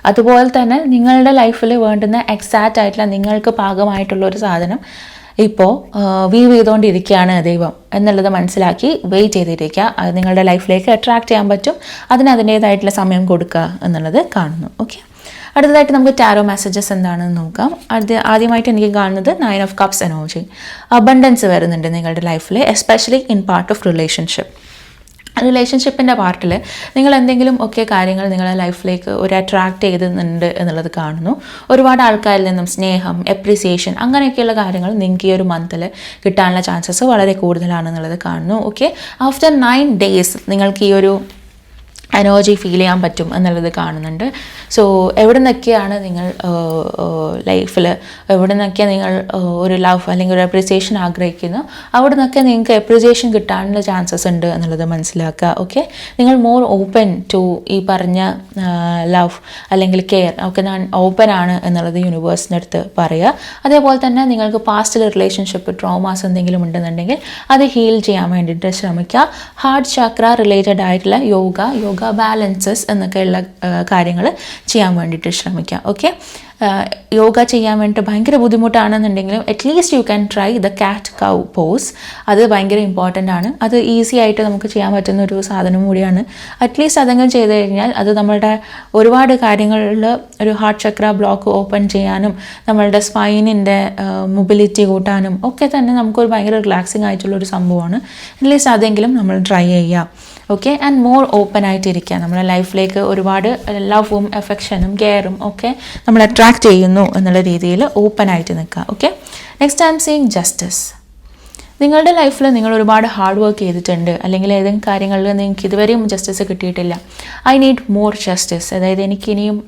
S1: അതുപോലെ തന്നെ നിങ്ങളുടെ ലൈഫിൽ വേണ്ടുന്ന എക്സാക്റ്റ് ആയിട്ടുള്ള നിങ്ങൾക്ക് പാകമായിട്ടുള്ളൊരു സാധനം ഇപ്പോൾ വീവ് ചെയ്തുകൊണ്ടിരിക്കുകയാണ് ദൈവം എന്നുള്ളത് മനസ്സിലാക്കി വെയിറ്റ് ചെയ്തിരിക്കുക. അത് നിങ്ങളുടെ ലൈഫിലേക്ക് അട്രാക്റ്റ് ചെയ്യാൻ പറ്റും, അതിനതിൻ്റേതായിട്ടുള്ള സമയം കൊടുക്കുക എന്നുള്ളത് കാണുന്നു. ഓക്കെ, അടുത്തതായിട്ട് നമുക്ക് ടാരോ മെസ്സേജസ് എന്താണെന്ന് നോക്കാം. ആദ്യമായിട്ട് എനിക്ക് കാണുന്നത് 9 of Cups എനർജി. അബണ്ടൻസ് വരുന്നുണ്ട് നിങ്ങളുടെ ലൈഫിൽ, especially in part of relationship. റിലേഷൻഷിപ്പിൻ്റെ പാർട്ടിൽ നിങ്ങൾ എന്തെങ്കിലും ഒക്കെ കാര്യങ്ങൾ നിങ്ങളുടെ ലൈഫിലേക്ക് ഒരു അട്രാക്റ്റ് ചെയ്തുന്നുണ്ട് എന്നുള്ളത് കാണുന്നു. ഒരുപാട് ആൾക്കാരിൽ നിന്നും സ്നേഹം, എപ്രിസിയേഷൻ അങ്ങനെയൊക്കെയുള്ള കാര്യങ്ങൾ നിങ്ങൾക്ക് ഈ ഒരു മന്തിൽ കിട്ടാനുള്ള ചാൻസസ് വളരെ കൂടുതലാണെന്നുള്ളത് കാണുന്നു. ഓക്കെ, ആഫ്റ്റർ 9 days നിങ്ങൾക്ക് ഈ ഒരു എനർജി ഫീൽ ചെയ്യാൻ പറ്റും എന്നുള്ളത് കാണുന്നുണ്ട്. സോ എവിടെ നിന്നൊക്കെയാണ് നിങ്ങൾ ലൈഫിൽ എവിടെ നിന്നൊക്കെ നിങ്ങൾ ഒരു ലവ് അല്ലെങ്കിൽ ഒരു അപ്രിസിയേഷൻ ആഗ്രഹിക്കുന്നു, അവിടെ നിന്നൊക്കെ നിങ്ങൾക്ക് അപ്രിസിയേഷൻ കിട്ടാനുള്ള ചാൻസസ് ഉണ്ട് എന്നുള്ളത് മനസ്സിലാക്കുക. ഓക്കെ, നിങ്ങൾ മോർ ഓപ്പൺ ടു ഈ പറഞ്ഞ ലവ് അല്ലെങ്കിൽ കെയർ ഒക്കെ ഞാൻ ഓപ്പൺ ആണ് എന്നുള്ളത് യൂണിവേഴ്സിൻ്റെ അടുത്ത് പറയുക. അതേപോലെ തന്നെ നിങ്ങൾക്ക് പാസ്റ്റിൽ റിലേഷൻഷിപ്പ് ട്രോമാസ് എന്തെങ്കിലും ഉണ്ടെന്നുണ്ടെങ്കിൽ അത് ഹീൽ ചെയ്യാൻ വേണ്ടിയിട്ട് ശ്രമിക്കുക. ഹാർട്ട് ചക്ര റിലേറ്റഡ് ആയിട്ടുള്ള യോഗ ബാലൻസസ് എന്നൊക്കെയുള്ള കാര്യങ്ങൾ ചെയ്യാൻ വേണ്ടിയിട്ട് ശ്രമിക്കുക. ഓക്കെ, യോഗ ചെയ്യാൻ വേണ്ടിയിട്ട് ഭയങ്കര ബുദ്ധിമുട്ടാണെന്നുണ്ടെങ്കിലും at least you can try the cat cow pose. അത് ഭയങ്കര ഇമ്പോർട്ടൻ്റ് ആണ്. അത് ഈസി ആയിട്ട് നമുക്ക് ചെയ്യാൻ പറ്റുന്ന ഒരു സാധനം കൂടിയാണ്. അറ്റ്ലീസ്റ്റ് അതെങ്കിലും ചെയ്ത് കഴിഞ്ഞാൽ അത് നമ്മളുടെ ഒരുപാട് കാര്യങ്ങളിൽ ഒരു ഹാർട്ട് ചക്ര ബ്ലോക്ക് ഓപ്പൺ ചെയ്യാനും നമ്മളുടെ സ്പൈനിൻ്റെ മൊബിലിറ്റി കൂട്ടാനും ഒക്കെ തന്നെ നമുക്കൊരു ഭയങ്കര റിലാക്സിങ് ആയിട്ടുള്ളൊരു സംഭവമാണ്. അറ്റ്ലീസ്റ്റ് അതെങ്കിലും നമ്മൾ ട്രൈ ചെയ്യുക. ഓക്കെ, ആൻഡ് മോർ ഓപ്പൺ ആയിട്ടിരിക്കുക. നമ്മുടെ ലൈഫിലേക്ക് ഒരുപാട് ലവും അഫെക്ഷനും കെയറും ഒക്കെ നമ്മൾ അട്രാക്റ്റ് ചെയ്യുന്നു എന്നുള്ള രീതിയിൽ ഓപ്പൺ ആയിട്ട് നിൽക്കുക. Okay, next I'm seeing justice. നിങ്ങളുടെ ലൈഫിൽ നിങ്ങൾ ഒരുപാട് ഹാർഡ് വർക്ക് ചെയ്തിട്ടുണ്ട്, അല്ലെങ്കിൽ ഏതെങ്കിലും കാര്യങ്ങളിൽ നിങ്ങൾക്ക് ഇതുവരെയും ജസ്റ്റിസ് കിട്ടിയിട്ടില്ല. I need more justice. അതായത് എനിക്കിനിയും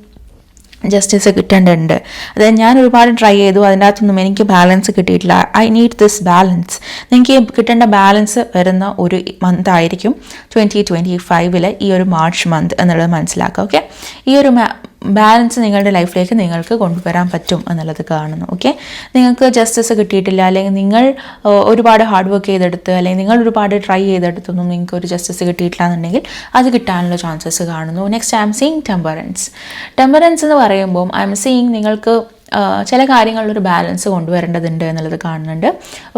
S1: ജസ്റ്റിസ് കിട്ടേണ്ടതുണ്ട്. അതായത് ഞാൻ ഒരുപാട് ട്രൈ ചെയ്തു, അതിൻ്റെ അകത്തൊന്നും എനിക്ക് ബാലൻസ് കിട്ടിയിട്ടില്ല. I need this balance. നിങ്ങൾക്ക് കിട്ടേണ്ട ബാലൻസ് വരുന്ന ഒരു മന്ത് ആയിരിക്കും 2025 ഈ ഒരു മാർച്ച് മന്ത് എന്നുള്ളത് മനസ്സിലാക്കുക. ഓക്കെ, ഈ ഒരു ബാലൻസ് നിങ്ങളുടെ ലൈഫിലേക്ക് നിങ്ങൾക്ക് കൊണ്ടുവരാൻ പറ്റും എന്നുള്ളത് കാണുന്നു. ഓക്കെ, നിങ്ങൾക്ക് ജസ്റ്റിസ് കിട്ടിയിട്ടില്ല, അല്ലെങ്കിൽ നിങ്ങൾ ഒരുപാട് ഹാർഡ് വർക്ക് ചെയ്തെടുത്ത്, അല്ലെങ്കിൽ നിങ്ങൾ ഒരുപാട് ട്രൈ ചെയ്തെടുത്തൊന്നും നിങ്ങൾക്ക് ഒരു ജസ്റ്റിസ് കിട്ടിയിട്ടില്ല എന്നുണ്ടെങ്കിൽ അത് കിട്ടാനുള്ള ചാൻസസ് കാണുന്നു. Next I'm seeing temperance. Temperance എന്ന് പറയുമ്പോൾ ഐ എം സീയിങ് നിങ്ങൾക്ക് ചില കാര്യങ്ങളിലൊരു ബാലൻസ് കൊണ്ടുവരേണ്ടതുണ്ട് എന്നുള്ളത് കാണുന്നുണ്ട്.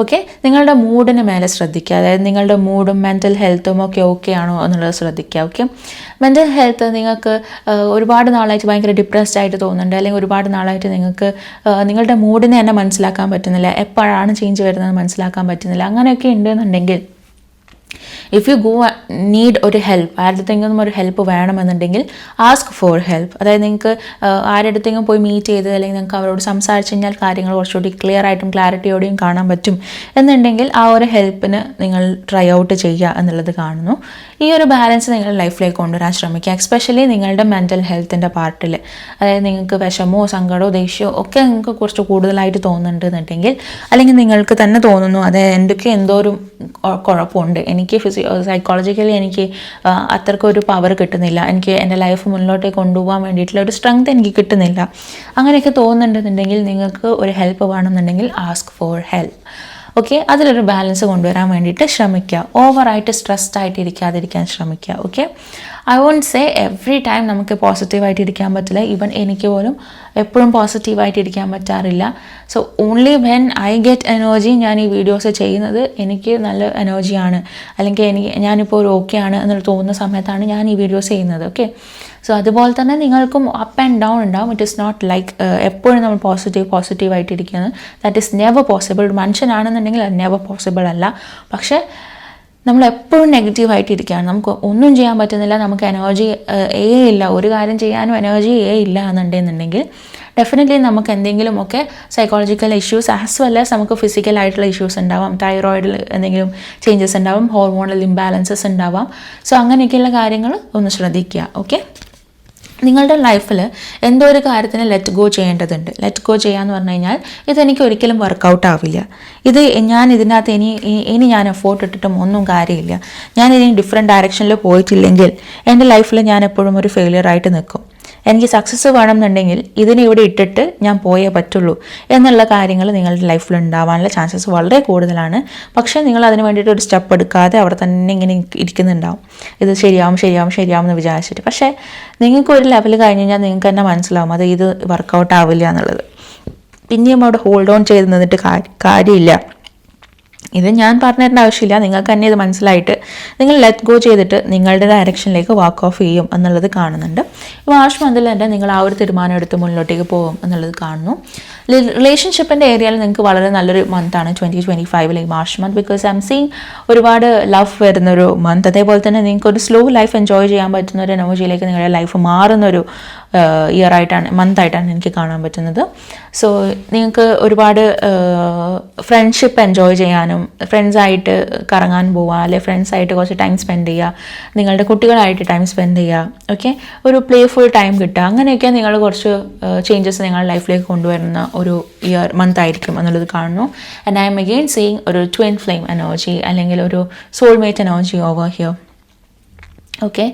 S1: ഓക്കെ, നിങ്ങളുടെ മൂഡിന് മേലെ ശ്രദ്ധിക്കുക. അതായത് നിങ്ങളുടെ മൂഡും മെൻ്റൽ ഹെൽത്തും ഒക്കെ ഓക്കെ ആണോ എന്നുള്ളത് ശ്രദ്ധിക്കുക. ഓക്കെ, മെൻ്റൽ ഹെൽത്ത് നിങ്ങൾക്ക് ഒരുപാട് നാളായിട്ട് ഭയങ്കര ഡിപ്രസ്ഡ് ആയിട്ട് തോന്നുന്നുണ്ട്, അല്ലെങ്കിൽ ഒരുപാട് നാളായിട്ട് നിങ്ങൾക്ക് നിങ്ങളുടെ മൂഡിനെ തന്നെ മനസ്സിലാക്കാൻ പറ്റുന്നില്ല, എപ്പോഴാണ് ചേഞ്ച് വരുന്നത് മനസ്സിലാക്കാൻ പറ്റുന്നില്ല, അങ്ങനെയൊക്കെ ഉണ്ടെന്നുണ്ടെങ്കിൽ ഇഫ് യു ഗോ നീഡ് ഒരു ഹെൽപ്പ്, ആരുടെത്തെങ്കിലും ഒരു ഹെൽപ്പ് വേണമെന്നുണ്ടെങ്കിൽ ആസ്ക് ഫോർ ഹെൽപ്പ്. അതായത് നിങ്ങൾക്ക് ആരുടെത്തെങ്കിലും പോയി മീറ്റ് ചെയ്ത്, അല്ലെങ്കിൽ നിങ്ങൾക്ക് അവരോട് സംസാരിച്ച് കഴിഞ്ഞാൽ കാര്യങ്ങൾ കുറച്ചുകൂടി ക്ലിയർ ആയിട്ടും ക്ലാരിറ്റിയോടെയും കാണാൻ പറ്റും എന്നുണ്ടെങ്കിൽ ആ ഒരു ഹെൽപ്പിന് നിങ്ങൾ ട്രൈ ഔട്ട് ചെയ്യുക എന്നുള്ളത് കാണുന്നു. ഈ ഒരു ബാലൻസ് നിങ്ങളുടെ ലൈഫിലേക്ക് കൊണ്ടുവരാൻ ശ്രമിക്കുക, എസ്പെഷ്യലി നിങ്ങളുടെ മെൻ്റൽ ഹെൽത്തിൻ്റെ പാർട്ടിൽ. അതായത് നിങ്ങൾക്ക് വിഷമോ സങ്കടമോ ദേഷ്യമോ ഒക്കെ നിങ്ങൾക്ക് കുറച്ച് കൂടുതലായിട്ട് തോന്നുന്നുണ്ടെന്നുണ്ടെങ്കിൽ, അല്ലെങ്കിൽ നിങ്ങൾക്ക് തന്നെ തോന്നുന്നു അതായത് എന്തൊക്കെ എന്തോ ഒരു കുഴപ്പമുണ്ട്, എനിക്ക് സൈക്കോളജിക്കലി എനിക്ക് അത്രക്കൊരു പവർ കിട്ടുന്നില്ല, എനിക്ക് എൻ്റെ ലൈഫ് മുന്നോട്ടേക്ക് കൊണ്ടുപോകാൻ വേണ്ടിയിട്ടുള്ള ഒരു സ്ട്രെങ്ത് എനിക്ക് കിട്ടുന്നില്ല, അങ്ങനെയൊക്കെ തോന്നുന്നുണ്ടെന്നുണ്ടെങ്കിൽ നിങ്ങൾക്ക് ഒരു ഹെൽപ്പ് വേണമെന്നുണ്ടെങ്കിൽ ആസ്ക് ഫോർ ഹെൽപ്പ്. ഓക്കെ, അതിലൊരു ബാലൻസ് കൊണ്ടുവരാൻ വേണ്ടിയിട്ട് ശ്രമിക്കുക. ഓവറായിട്ട് സ്ട്രെസ്ഡ് ആയിട്ട് ഇരിക്കാതിരിക്കാൻ ശ്രമിക്കുക. Okay, I won't say every time നമുക്ക് പോസിറ്റീവായിട്ട് ഇരിക്കാൻ പറ്റില്ല. ഈവൻ എനിക്ക് പോലും എപ്പോഴും പോസിറ്റീവായിട്ട് ഇരിക്കാൻ പറ്റാറില്ല. So only when I get energy, ഞാൻ ഈ വീഡിയോസ് ചെയ്യുന്നത് എനിക്ക് നല്ല എനർജിയാണ്, അല്ലെങ്കിൽ ഞാനിപ്പോൾ ഒരു ഓക്കെ ആണ് എന്ന് തോന്നുന്ന സമയത്താണ് ഞാൻ ഈ വീഡിയോസ് ചെയ്യുന്നത്. ഓക്കെ, സോ അതുപോലെ തന്നെ നിങ്ങൾക്കും അപ്പ് ആൻഡ് ഡൗൺ ഉണ്ടാവും. ഇറ്റ് ഇസ് നോട്ട് ലൈക്ക് എപ്പോഴും നമ്മൾ പോസിറ്റീവായിട്ടിരിക്കുന്നത്. That is never possible. ഒരു മനുഷ്യനാണെന്നുണ്ടെങ്കിൽ അത് നെവർ പോസിബിൾ അല്ല. പക്ഷേ നമ്മളെപ്പോഴും നെഗറ്റീവായിട്ടിരിക്കുകയാണ്, നമുക്ക് ഒന്നും ചെയ്യാൻ പറ്റുന്നില്ല, നമുക്ക് എനർജി ഇല്ല, ഒരു കാര്യം ചെയ്യാനും എനർജി ഇല്ല എന്നുണ്ടെന്നുണ്ടെങ്കിൽ ഡെഫിനറ്റ്ലി നമുക്ക് എന്തെങ്കിലുമൊക്കെ psychological issues as well as നമുക്ക് ഫിസിക്കലായിട്ടുള്ള ഇഷ്യൂസ് ഉണ്ടാവാം, തൈറോയിഡിൽ എന്തെങ്കിലും ചേഞ്ചസ് ഉണ്ടാവാം, ഹോർമോണൽ ഇംബാലൻസസ് ഉണ്ടാവാം. സോ അങ്ങനെയൊക്കെയുള്ള കാര്യങ്ങൾ ഒന്ന് ശ്രദ്ധിക്കുക. ഓക്കെ, നിങ്ങളുടെ ലൈഫിൽ എന്തോ ഒരു കാര്യത്തിന് ലെറ്റ് ഗോ ചെയ്യേണ്ടതുണ്ട്. ലെറ്റ് ഗോ ചെയ്യാന്ന് പറഞ്ഞു കഴിഞ്ഞാൽ ഇതെനിക്ക് ഒരിക്കലും വർക്കൗട്ട് ആവില്ല, ഇത് ഞാൻ ഇതിനകത്ത് ഇനി ഞാൻ എഫോർട്ട് ഇട്ടിട്ടും ഒന്നും കാര്യമില്ല, ഞാൻ ഇനി ഡിഫറെൻറ്റ് ഡയറക്ഷനിൽ പോയിട്ടില്ലെങ്കിൽ എൻ്റെ ലൈഫിൽ ഞാൻ എപ്പോഴും ഒരു ഫെയിലിയർ ആയിട്ട് നിൽക്കും, എനിക്ക് സക്സസ് വേണമെന്നുണ്ടെങ്കിൽ ഇതിനെ ഇവിടെ ഇട്ടിട്ട് ഞാൻ പോയേ പറ്റുള്ളൂ എന്നുള്ള കാര്യങ്ങൾ നിങ്ങളുടെ ലൈഫിൽ ഉണ്ടാവാനുള്ള ചാൻസസ് വളരെ കൂടുതലാണ്. പക്ഷേ നിങ്ങൾ അതിന് വേണ്ടിയിട്ട് ഒരു സ്റ്റെപ്പ് എടുക്കാതെ അവിടെ തന്നെ ഇങ്ങനെ ഇരിക്കുന്നുണ്ടാവും, ഇത് ശരിയാവും എന്ന് വിചാരിച്ചിട്ട്. പക്ഷേ നിങ്ങൾക്ക് ഒരു ലെവൽ കഴിഞ്ഞ് കഴിഞ്ഞാൽ നിങ്ങൾക്ക് തന്നെ മനസ്സിലാവും അത് ഇത് വർക്കൗട്ട് ആവില്ല എന്നുള്ളത്. പിന്നെയും അവിടെ ഹോൾഡ് ഓൺ ചെയ്ത് നിന്നിട്ട് കാര്യമില്ല. ഇത് ഞാൻ പറഞ്ഞു തരേണ്ട ആവശ്യമില്ല, നിങ്ങൾക്ക് തന്നെ ഇത് മനസ്സിലായിട്ട് നിങ്ങൾ ലെറ്റ് ഗോ ചെയ്തിട്ട് നിങ്ങളുടെ ഡയറക്ഷനിലേക്ക് വാക്ക് ഓഫ് ചെയ്യും എന്നുള്ളത് കാണുന്നുണ്ട്. മാർച്ച് മന്തിൽ തന്നെ നിങ്ങൾ ആ ഒരു തീരുമാനം എടുത്ത് മുന്നിലോട്ടേക്ക് പോകും എന്നുള്ളത് കാണുന്നു. റിലേഷൻഷിപ്പിൻ്റെ ഏരിയയിൽ നിങ്ങൾക്ക് വളരെ നല്ലൊരു മന്താണ് 2025 March month. Because I am seeing ഒരുപാട് ലവ് വരുന്നൊരു മന്ത്. അതേപോലെ തന്നെ നിങ്ങൾക്ക് ഒരു സ്ലോ ലൈഫ് എൻജോയ് ചെയ്യാൻ പറ്റുന്ന ഒരു എനർജിയിലേക്ക് നിങ്ങളുടെ ലൈഫ് മാറുന്നൊരു മന്തായിട്ടാണ് എനിക്ക് കാണാൻ പറ്റുന്നത്. സോ നിങ്ങൾക്ക് ഒരുപാട് ഫ്രണ്ട്ഷിപ്പ് എൻജോയ് ചെയ്യാനും ഫ്രണ്ട്സായിട്ട് കറങ്ങാൻ പോവുക, അല്ലെങ്കിൽ ഫ്രണ്ട്സായിട്ട് കുറച്ച് ടൈം സ്പെൻഡ് ചെയ്യുക, നിങ്ങളുടെ കുട്ടികളായിട്ട് ടൈം സ്പെൻഡ് ചെയ്യുക, ഓക്കെ, ഒരു പ്ലേഫുൾ ടൈം കിട്ടുക, അങ്ങനെയൊക്കെ നിങ്ങൾ കുറച്ച് ചേഞ്ചസ് നിങ്ങളുടെ ലൈഫിലേക്ക് കൊണ്ടുവരുന്ന ഒരു മന്ത് ആയിരിക്കും എന്നുള്ളത് കാണുന്നു. And I M again seeing ഒരു ട്വിൻ ഫ്ലെയിം എനർജി അല്ലെങ്കിൽ ഒരു soulmate energy over here. Okay,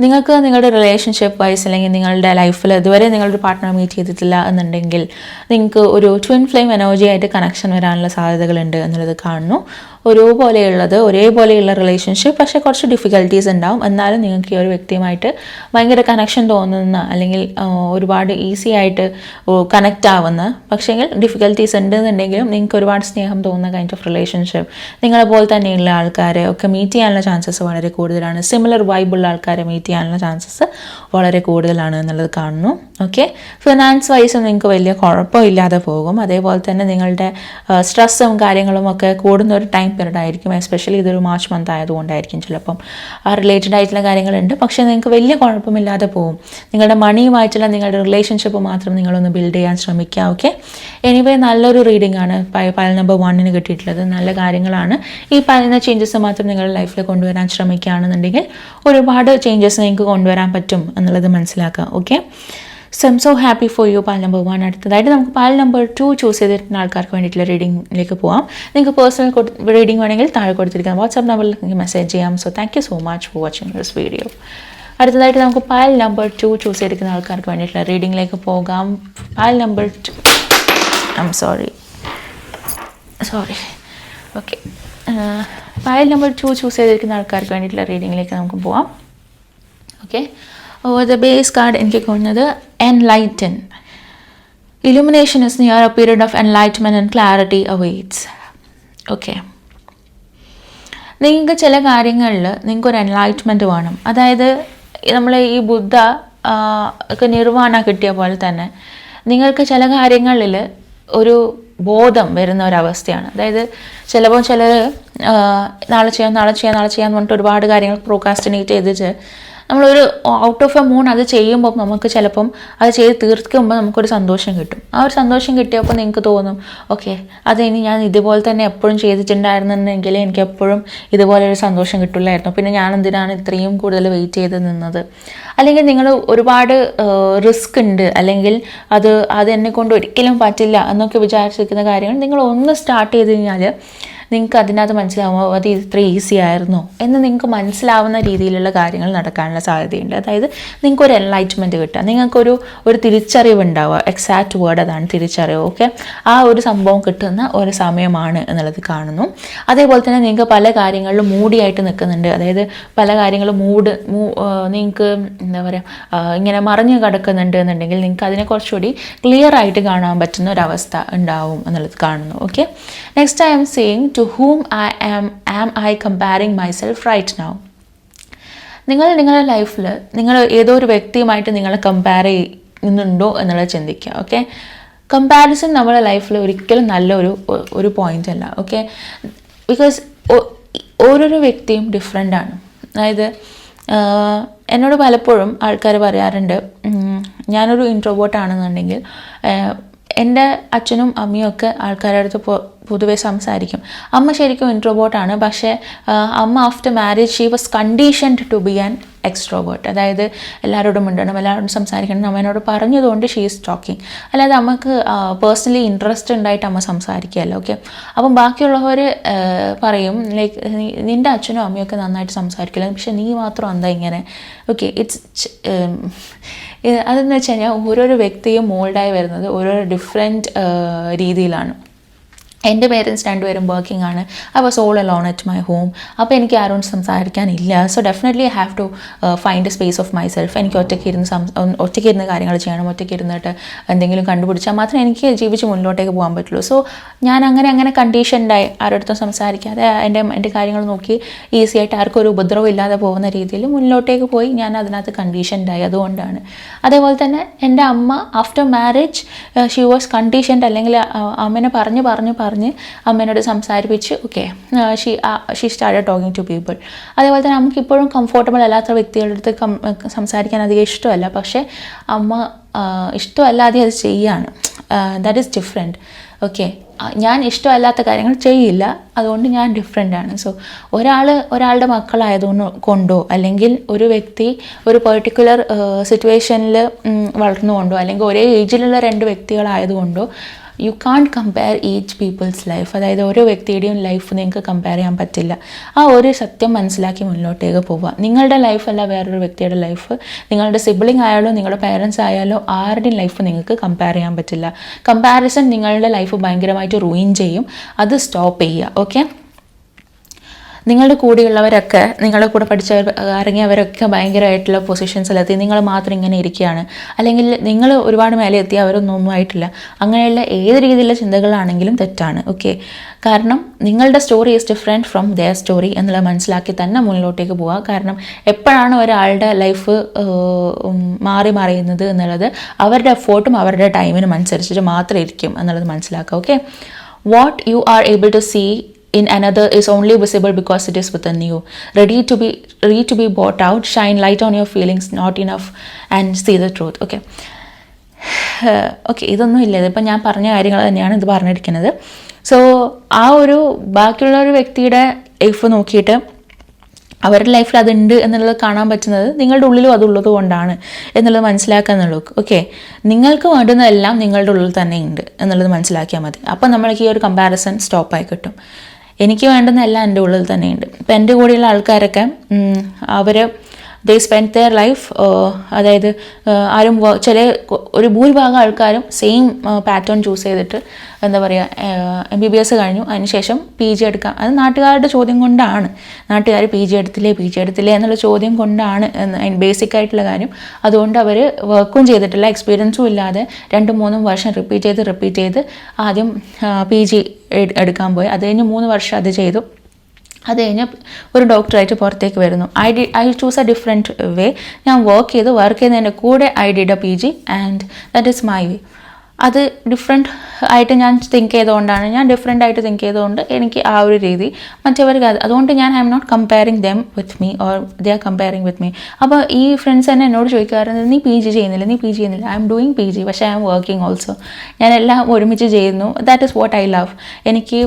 S1: നിങ്ങൾക്ക് നിങ്ങളുടെ റിലേഷൻഷിപ്പ് വൈസ് അല്ലെങ്കിൽ നിങ്ങളുടെ ലൈഫിൽ ഇതുവരെ നിങ്ങളൊരു പാർട്ട്ണർ മീറ്റ് ചെയ്തിട്ടില്ല എന്നുണ്ടെങ്കിൽ നിങ്ങൾക്ക് ഒരു ട്വിൻ ഫ്ലെയിം എനർജി ആയിട്ട് കണക്ഷൻ വരാനുള്ള സാധ്യതകളുണ്ട് എന്നുള്ളത് കാണുന്നു. ഒരേപോലെയുള്ള റിലേഷൻഷിപ്പ്, പക്ഷേ കുറച്ച് ഡിഫിക്കൽട്ടീസ് ഉണ്ടാവും. എന്നാലും നിങ്ങൾക്ക് ഈ ഒരു വ്യക്തിയുമായിട്ട് ഭയങ്കര കണക്ഷൻ തോന്നുന്ന അല്ലെങ്കിൽ ഒരുപാട് ഈസി ആയിട്ട് കണക്റ്റ് ആവുന്ന, പക്ഷേങ്കിൽ ഡിഫിക്കൽട്ടീസ് ഉണ്ടെന്നുണ്ടെങ്കിലും നിങ്ങൾക്ക് ഒരുപാട് സ്നേഹം തോന്നുന്ന കൈൻഡ് ഓഫ് റിലേഷൻഷിപ്പ്, നിങ്ങളെ പോലെ തന്നെയുള്ള ആൾക്കാരെ ഒക്കെ മീറ്റ് ചെയ്യാനുള്ള ചാൻസസ് വളരെ കൂടുതലാണ്. സിമിലർ വൈബുള്ള ആൾക്കാരെ മീറ്റ് ചെയ്യാനുള്ള ചാൻസസ് വളരെ കൂടുതലാണ് എന്നുള്ളത് കാണുന്നു. ഓക്കെ, ഫിനാൻസ് വൈസ് നിങ്ങൾക്ക് വലിയ കുഴപ്പമില്ലാതെ പോകും. അതേപോലെ തന്നെ നിങ്ങളുടെ സ്ട്രെസ്സും കാര്യങ്ങളും ഒക്കെ കൂടുന്ന ഒരു ടൈം പീരീഡ് ആയിരിക്കും. എസ്പെഷ്യലി ഇതൊരു മാർച്ച് മന്ത് ആയതുകൊണ്ടായിരിക്കും ചിലപ്പം റിലേറ്റഡ് ആയിട്ടുള്ള കാര്യങ്ങളുണ്ട്. പക്ഷേ നിങ്ങൾക്ക് വലിയ കുഴപ്പമില്ലാതെ പോകും. നിങ്ങളുടെ മണിയുമായിട്ടുള്ള നിങ്ങളുടെ റിലേഷൻഷിപ്പ് മാത്രം നിങ്ങളൊന്ന് ബിൽഡ് ചെയ്യാൻ ശ്രമിക്കുക. ഓക്കെ, എനിവേ നല്ലൊരു റീഡിംഗ് ആണ് പൈൽ നമ്പർ 1 കിട്ടിയിട്ടുള്ളത്. നല്ല കാര്യങ്ങളാണ്. ഈ പറയുന്ന ചേഞ്ചസ് മാത്രം നിങ്ങളുടെ ലൈഫിൽ കൊണ്ടുവരാൻ ശ്രമിക്കുകയാണെന്നുണ്ടെങ്കിൽ ഒരുപാട് ചേഞ്ചസ് നിങ്ങൾക്ക് കൊണ്ടുവരാൻ പറ്റും എന്നുള്ളത് മനസ്സിലാക്കുക. Okay, so I'm so happy for you pile number 1. അടുത്തതായിട്ട് നമുക്ക് പൈൽ നമ്പർ 2 ചൂസ് ചെയ്തിരിക്കുന്ന ആൾക്കാർക്ക് വേണ്ടിയിട്ടുള്ള റീഡിങ്ങിലേക്ക് പോകാം. നിങ്ങൾക്ക് പേഴ്സണൽ റീഡിംഗ് വേണമെങ്കിൽ താഴെ കൊടുത്തിരിക്കാം വാട്സാപ്പ് നമ്പറിൽ നിങ്ങൾക്ക് മെസ്സേജ് ചെയ്യാം. So thank you so much for watching this video. അടുത്തതായിട്ട് നമുക്ക് പൈൽ നമ്പർ 2 ചൂസ് ചെയ്തിരിക്കുന്ന ആൾക്കാർക്ക് വേണ്ടിയിട്ടുള്ള റീഡിങ്ങിലേക്ക് പോകാം. Pile number 2 okay, pile number 2 choose ചെയ്തിരിക്കുന്ന ആൾക്കാർക്ക് വേണ്ടിയിട്ടുള്ള റീഡിങ്ങിലേക്ക് നമുക്ക് പോകാം. Okay, over the base card എനിക്ക് കാണുന്നത് enlighten. Illumination is near, a period of enlightenment and clarity awaits. Okay, നിങ്ങൾക്ക് ചില കാര്യങ്ങളിൽ നിങ്ങൾക്കൊരു എൻലൈറ്റ്മെൻറ്റ് വേണം. അതായത് നമ്മൾ ഈ ബുദ്ധ ഒക്കെ നിർവ്വാണ കിട്ടിയ പോലെ തന്നെ നിങ്ങൾക്ക് ചില കാര്യങ്ങളിൽ ഒരു ബോധം വരുന്ന ഒരവസ്ഥയാണ്. അതായത് ചിലപ്പോൾ ചിലർ നാളെ ചെയ്യാൻ പറഞ്ഞിട്ട് ഒരുപാട് കാര്യങ്ങൾ പ്രോക്രാസ്റ്റിനേറ്റ് ചെയ്തിട്ട് നമ്മളൊരു ഔട്ട് ഓഫ് എ മൂൺ അത് ചെയ്യുമ്പോൾ നമുക്ക് ചിലപ്പം അത് ചെയ്ത് തീർക്കുമ്പോൾ നമുക്കൊരു സന്തോഷം കിട്ടും. ആ ഒരു സന്തോഷം കിട്ടിയപ്പോൾ നിങ്ങൾക്ക് തോന്നും, ഓക്കെ, അത് ഇനി ഞാൻ ഇതുപോലെ തന്നെ എപ്പോഴും ചെയ്തിട്ടുണ്ടായിരുന്നെങ്കിൽ എനിക്ക് എപ്പോഴും ഇതുപോലെ ഒരു സന്തോഷം കിട്ടില്ലായിരുന്നു, പിന്നെ ഞാൻ എന്തിനാണ് ഇത്രയും കൂടുതൽ വെയിറ്റ് ചെയ്ത് നിന്നത്. അല്ലെങ്കിൽ നിങ്ങൾ ഒരുപാട് റിസ്ക് ഉണ്ട്, അല്ലെങ്കിൽ അത് എന്നെ കൊണ്ട് ഒരിക്കലും പറ്റില്ല എന്നൊക്കെ വിചാരിച്ചിരിക്കുന്ന കാര്യങ്ങൾ നിങ്ങൾ ഒന്ന് സ്റ്റാർട്ട് ചെയ്ത് കഴിഞ്ഞാൽ നിങ്ങൾക്ക് അതിനകത്ത് മനസ്സിലാവുമോ അത് ഇത്ര ഈസി ആയിരുന്നോ എന്ന് നിങ്ങൾക്ക് മനസ്സിലാവുന്ന രീതിയിലുള്ള കാര്യങ്ങൾ നടക്കാനുള്ള സാധ്യതയുണ്ട്. അതായത് നിങ്ങൾക്കൊരു എൻലൈറ്റ്മെൻറ്റ് കിട്ടുക, നിങ്ങൾക്കൊരു തിരിച്ചറിവ് ഉണ്ടാവുക. എക്സാക്റ്റ് വേർഡ് അതാണ്, തിരിച്ചറിവ്. ഓക്കെ, ആ ഒരു സംഭവം കിട്ടുന്ന ഒരു സമയമാണ് എന്നുള്ളത് കാണുന്നു. അതേപോലെ തന്നെ നിങ്ങൾക്ക് പല കാര്യങ്ങളിലും മൂടിയായിട്ട് നിൽക്കുന്നുണ്ട്. അതായത് പല കാര്യങ്ങളും നിങ്ങൾക്ക് എന്താ പറയുക ഇങ്ങനെ മറിഞ്ഞു കിടക്കുന്നുണ്ട് എന്നുണ്ടെങ്കിൽ നിങ്ങൾക്ക് അതിനെ കുറച്ചുകൂടി ക്ലിയർ ആയിട്ട് കാണാൻ പറ്റുന്ന ഒരവസ്ഥ ഉണ്ടാവും എന്നുള്ളത് കാണുന്നു. Okay, next I'm seeing to whom am I comparing myself right now. നിങ്ങളുടെ ലൈഫിൽ നിങ്ങൾ ഏതോ ഒരു വ്യക്തിയുമായിട്ട് നിങ്ങളെ കമ്പയർ ചെയ്യുന്നുണ്ടോ എന്നുള്ളത് ചിന്തിക്കുക. ഓക്കെ, കമ്പാരിസൺ നമ്മുടെ ലൈഫിൽ ഒരിക്കലും ഒരു പോയിന്റ് അല്ല. ഓക്കെ, ബിക്കോസ് ഓരോരോ വ്യക്തിയും ഡിഫറെൻ്റ് ആണ്. അതായത് എന്നോട് പലപ്പോഴും ആൾക്കാർ പറയാറുണ്ട്, ഞാനൊരു ഇൻട്രോവേർട്ട് ആണെന്നുണ്ടെങ്കിൽ എൻ്റെ അച്ഛനും അമ്മയും ഒക്കെ ആൾക്കാരുടെ അടുത്ത് പൊതുവെ സംസാരിക്കും. അമ്മ ശരിക്കും ഇൻട്രോവേർട്ടാണ്, പക്ഷേ അമ്മ after marriage she was conditioned to be an extrovert. അതായത് എല്ലാവരോടും മിണ്ടണം, എല്ലാവരോടും സംസാരിക്കണം അമ്മേനോട് പറഞ്ഞതുകൊണ്ട് ഷീ ഈസ് ടോക്കിംഗ്. അല്ലാതെ അമ്മക്ക് പേഴ്സണലി ഇൻട്രസ്റ്റ് ഉണ്ടായിട്ട് അമ്മ സംസാരിക്കുകയല്ല. ഓക്കെ, അപ്പം ബാക്കിയുള്ളവർ പറയും ലൈക്ക് നിൻ്റെ അച്ഛനും അമ്മയൊക്കെ നന്നായിട്ട് സംസാരിക്കില്ല, പക്ഷെ നീ മാത്രം എന്താ ഇങ്ങനെ. ഓക്കെ, അതെന്ന് വെച്ച് കഴിഞ്ഞാൽ ഓരോരോ വ്യക്തിയും മോൾഡായി വരുന്നത് ഓരോരോ ഡിഫറെൻറ്റ് രീതിയിലാണ്. എൻ്റെ പേരൻസ് രണ്ടുപേരും വർക്കിംഗ് ആണ്. I was all alone at my home. അപ്പോൾ എനിക്ക് ആരോടും സംസാരിക്കാനില്ല. So definitely I have to find a space of myself. എനിക്ക് ഒറ്റയ്ക്കിരുന്ന് കാര്യങ്ങൾ ചെയ്യണം. ഒറ്റയ്ക്കിരുന്നിട്ട് എന്തെങ്കിലും കണ്ടുപിടിച്ചാൽ മാത്രമേ എനിക്ക് ജീവിച്ച് മുന്നോട്ടേക്ക് പോകാൻ പറ്റുള്ളൂ. സോ ഞാൻ അങ്ങനെ കണ്ടീഷൻഡായി ആരോടത്തും സംസാരിക്കാതെ എൻ്റെ കാര്യങ്ങൾ നോക്കി ഈസി ആയിട്ട് ആർക്കും ഒരു ഉപദ്രവം ഇല്ലാതെ പോകുന്ന രീതിയിൽ മുന്നോട്ടേക്ക് പോയി. ഞാൻ അതിനകത്ത് കണ്ടീഷൻഡായി. അതുകൊണ്ടാണ്. അതേപോലെ തന്നെ എൻ്റെ അമ്മ after marriage she was conditioned, അല്ലെങ്കിൽ അമ്മേനെ പറഞ്ഞ് അമ്മേനോട് സംസാരിപ്പിച്ച് okay she started talking to people. അതേപോലെ തന്നെ നമുക്ക് ഇപ്പോഴും കംഫോർട്ടബിൾ അല്ലാത്ത വ്യക്തികളുടെ അടുത്ത് സംസാരിക്കാൻ അധികം ഇഷ്ടമല്ല. പക്ഷേ അമ്മ ഇഷ്ടമല്ലാതെ അത് ചെയ്യാണ്. That is different. ഓക്കെ, ഞാൻ ഇഷ്ടമല്ലാത്ത കാര്യങ്ങൾ ചെയ്യില്ല. അതുകൊണ്ട് ഞാൻ ഡിഫറെൻ്റ് ആണ്. സോ ഒരാളുടെ മക്കളായതുകൊണ്ടോ അല്ലെങ്കിൽ ഒരു വ്യക്തി ഒരു പെർട്ടിക്കുലർ സിറ്റുവേഷനിൽ വളർന്നുകൊണ്ടോ അല്ലെങ്കിൽ ഒരേ ഏജിലുള്ള രണ്ട് വ്യക്തികളായതുകൊണ്ടോ you can't compare each people's life. അതായത് ഓരോ വ്യക്തിയുടെയും ലൈഫ് നിങ്ങൾക്ക് കമ്പയർ ചെയ്യാൻ പറ്റില്ല. ആ ഒരു സത്യം മനസ്സിലാക്കി മുന്നോട്ടേക്ക് പോവുക. നിങ്ങളുടെ ലൈഫല്ല വേറൊരു വ്യക്തിയുടെ ലൈഫ്. നിങ്ങളുടെ സിബ്ലിംഗ് ആയാലോ നിങ്ങളുടെ പേരൻസ് ആയാലോ ആരുടെയും ലൈഫ് നിങ്ങൾക്ക് കമ്പയർ ചെയ്യാൻ പറ്റില്ല. കമ്പാരിസൺ നിങ്ങളുടെ ലൈഫ് ഭയങ്കരമായിട്ട് റൂയിൻ ചെയ്യും. അത് സ്റ്റോപ്പ് ചെയ്യുക. ഓക്കെ, നിങ്ങളുടെ കൂടെയുള്ളവരൊക്കെ, നിങ്ങളുടെ കൂടെ പഠിച്ചവർ ഇറങ്ങിയവരൊക്കെ ഭയങ്കരമായിട്ടുള്ള പൊസിഷൻസിലെത്തി, നിങ്ങൾ മാത്രം ഇങ്ങനെ ഇരിക്കുകയാണ്, അല്ലെങ്കിൽ നിങ്ങൾ ഒരുപാട് മേലെ എത്തി അവരൊന്നും ആയിട്ടില്ല. അങ്ങനെയുള്ള ഏത് രീതിയിലുള്ള ചിന്തകളാണെങ്കിലും തെറ്റാണ്. ഓക്കെ, കാരണം നിങ്ങളുടെ story is different from their story എന്നുള്ളത് മനസ്സിലാക്കി തന്നെ മുന്നിലോട്ടേക്ക് പോവുക. കാരണം എപ്പോഴാണ് ഒരാളുടെ ലൈഫ് മാറി മറിയുന്നത് എന്നുള്ളത് അവരുടെ എഫേർട്ടും അവരുടെ ടൈമിനും അനുസരിച്ചിട്ട് മാത്രം ഇരിക്കും എന്നുള്ളത് മനസ്സിലാക്കുക. Okay, what you are able to see in another is only visible because it is within you. Ready to be brought out. Shine light on your feelings, not enough, and see the truth. Okay, ഇതൊന്നും ഇല്ല. ഇതിപ്പോൾ ഞാൻ പറഞ്ഞ കാര്യങ്ങൾ തന്നെയാണ് ഇത് പറഞ്ഞിരിക്കുന്നത്. സോ ആ ഒരു ബാക്കിയുള്ള ഒരു വ്യക്തിയുടെ ലൈഫ് നോക്കിയിട്ട് അവരുടെ ലൈഫിൽ അതുണ്ട് എന്നുള്ളത് കാണാൻ പറ്റുന്നത് നിങ്ങളുടെ ഉള്ളിലും അതുള്ളത് കൊണ്ടാണ് എന്നുള്ളത് മനസ്സിലാക്കുക എന്നുള്ളൂ. ഓക്കെ, നിങ്ങൾക്ക് വേണ്ടുന്നതെല്ലാം നിങ്ങളുടെ ഉള്ളിൽ തന്നെ ഉണ്ട് എന്നുള്ളത് മനസ്സിലാക്കിയാൽ മതി. അപ്പോൾ നമ്മൾക്ക് ഈ ഒരു കമ്പാരിസൺ സ്റ്റോപ്പായി കിട്ടും. എനിക്ക് വേണ്ടുന്നതെല്ലാം എൻ്റെ ഉള്ളിൽ തന്നെയുണ്ട്. ഇപ്പം എൻ്റെ കൂടെയുള്ള ആൾക്കാരൊക്കെ അവർ ദേ സ്പെൻഡ് ദെയർ ലൈഫ്, അതായത് ആരും ഒരു ഭൂരിഭാഗം ആൾക്കാരും സെയിം പാറ്റേൺ ചൂസ് ചെയ്തിട്ട് എന്താ പറയുക MBBS കഴിഞ്ഞു, അതിനുശേഷം PG എടുക്കാം. അത് നാട്ടുകാരുടെ ചോദ്യം കൊണ്ടാണ്. നാട്ടുകാർ PG എടുത്തില്ലേ എന്നുള്ള ചോദ്യം കൊണ്ടാണ് ബേസിക് ആയിട്ടുള്ള കാര്യം. അതുകൊണ്ട് അവർ വർക്കും ചെയ്തിട്ടില്ല, എക്സ്പീരിയൻസും ഇല്ലാതെ 2-3 വർഷം റിപ്പീറ്റ് ചെയ്ത് ആദ്യം PG എടുക്കാൻ പോയി. അത് കഴിഞ്ഞ് 3 വർഷം അത് ചെയ്തു. അത് കഴിഞ്ഞ് ഒരു ഡോക്ടറായിട്ട് പുറത്തേക്ക് വരുന്നു. ഐ ചൂസ് എ ഡിഫറെൻറ്റ് വേ. ഞാൻ വർക്ക് ചെയ്യുന്നതിൻ്റെ കൂടെ I did A PG and that is my വേ. അത് ഡിഫറെൻ്റ് ആയിട്ട് ഞാൻ തിങ്ക് ചെയ്തുകൊണ്ടാണ്, ഞാൻ ഡിഫറെൻ്റ് ആയിട്ട് തിങ്ക് ചെയ്തുകൊണ്ട് എനിക്ക് ആ ഒരു രീതി, മറ്റവർക്ക് അതുകൊണ്ട് ഞാൻ I'm not comparing them with me or they are comparing with me. അപ്പോൾ ഈ ഫ്രണ്ട്സ് തന്നെ എന്നോട് ചോദിക്കാറുണ്ട്, നീ PG ചെയ്യുന്നില്ല. ഐ എം ഡൂയിങ് PG, പക്ഷേ ഐ എം വർക്കിംഗ് ഓൾസോ. ഞാൻ എല്ലാം ഒരുമിച്ച് ചെയ്യുന്നു. That is what I love. എനിക്ക്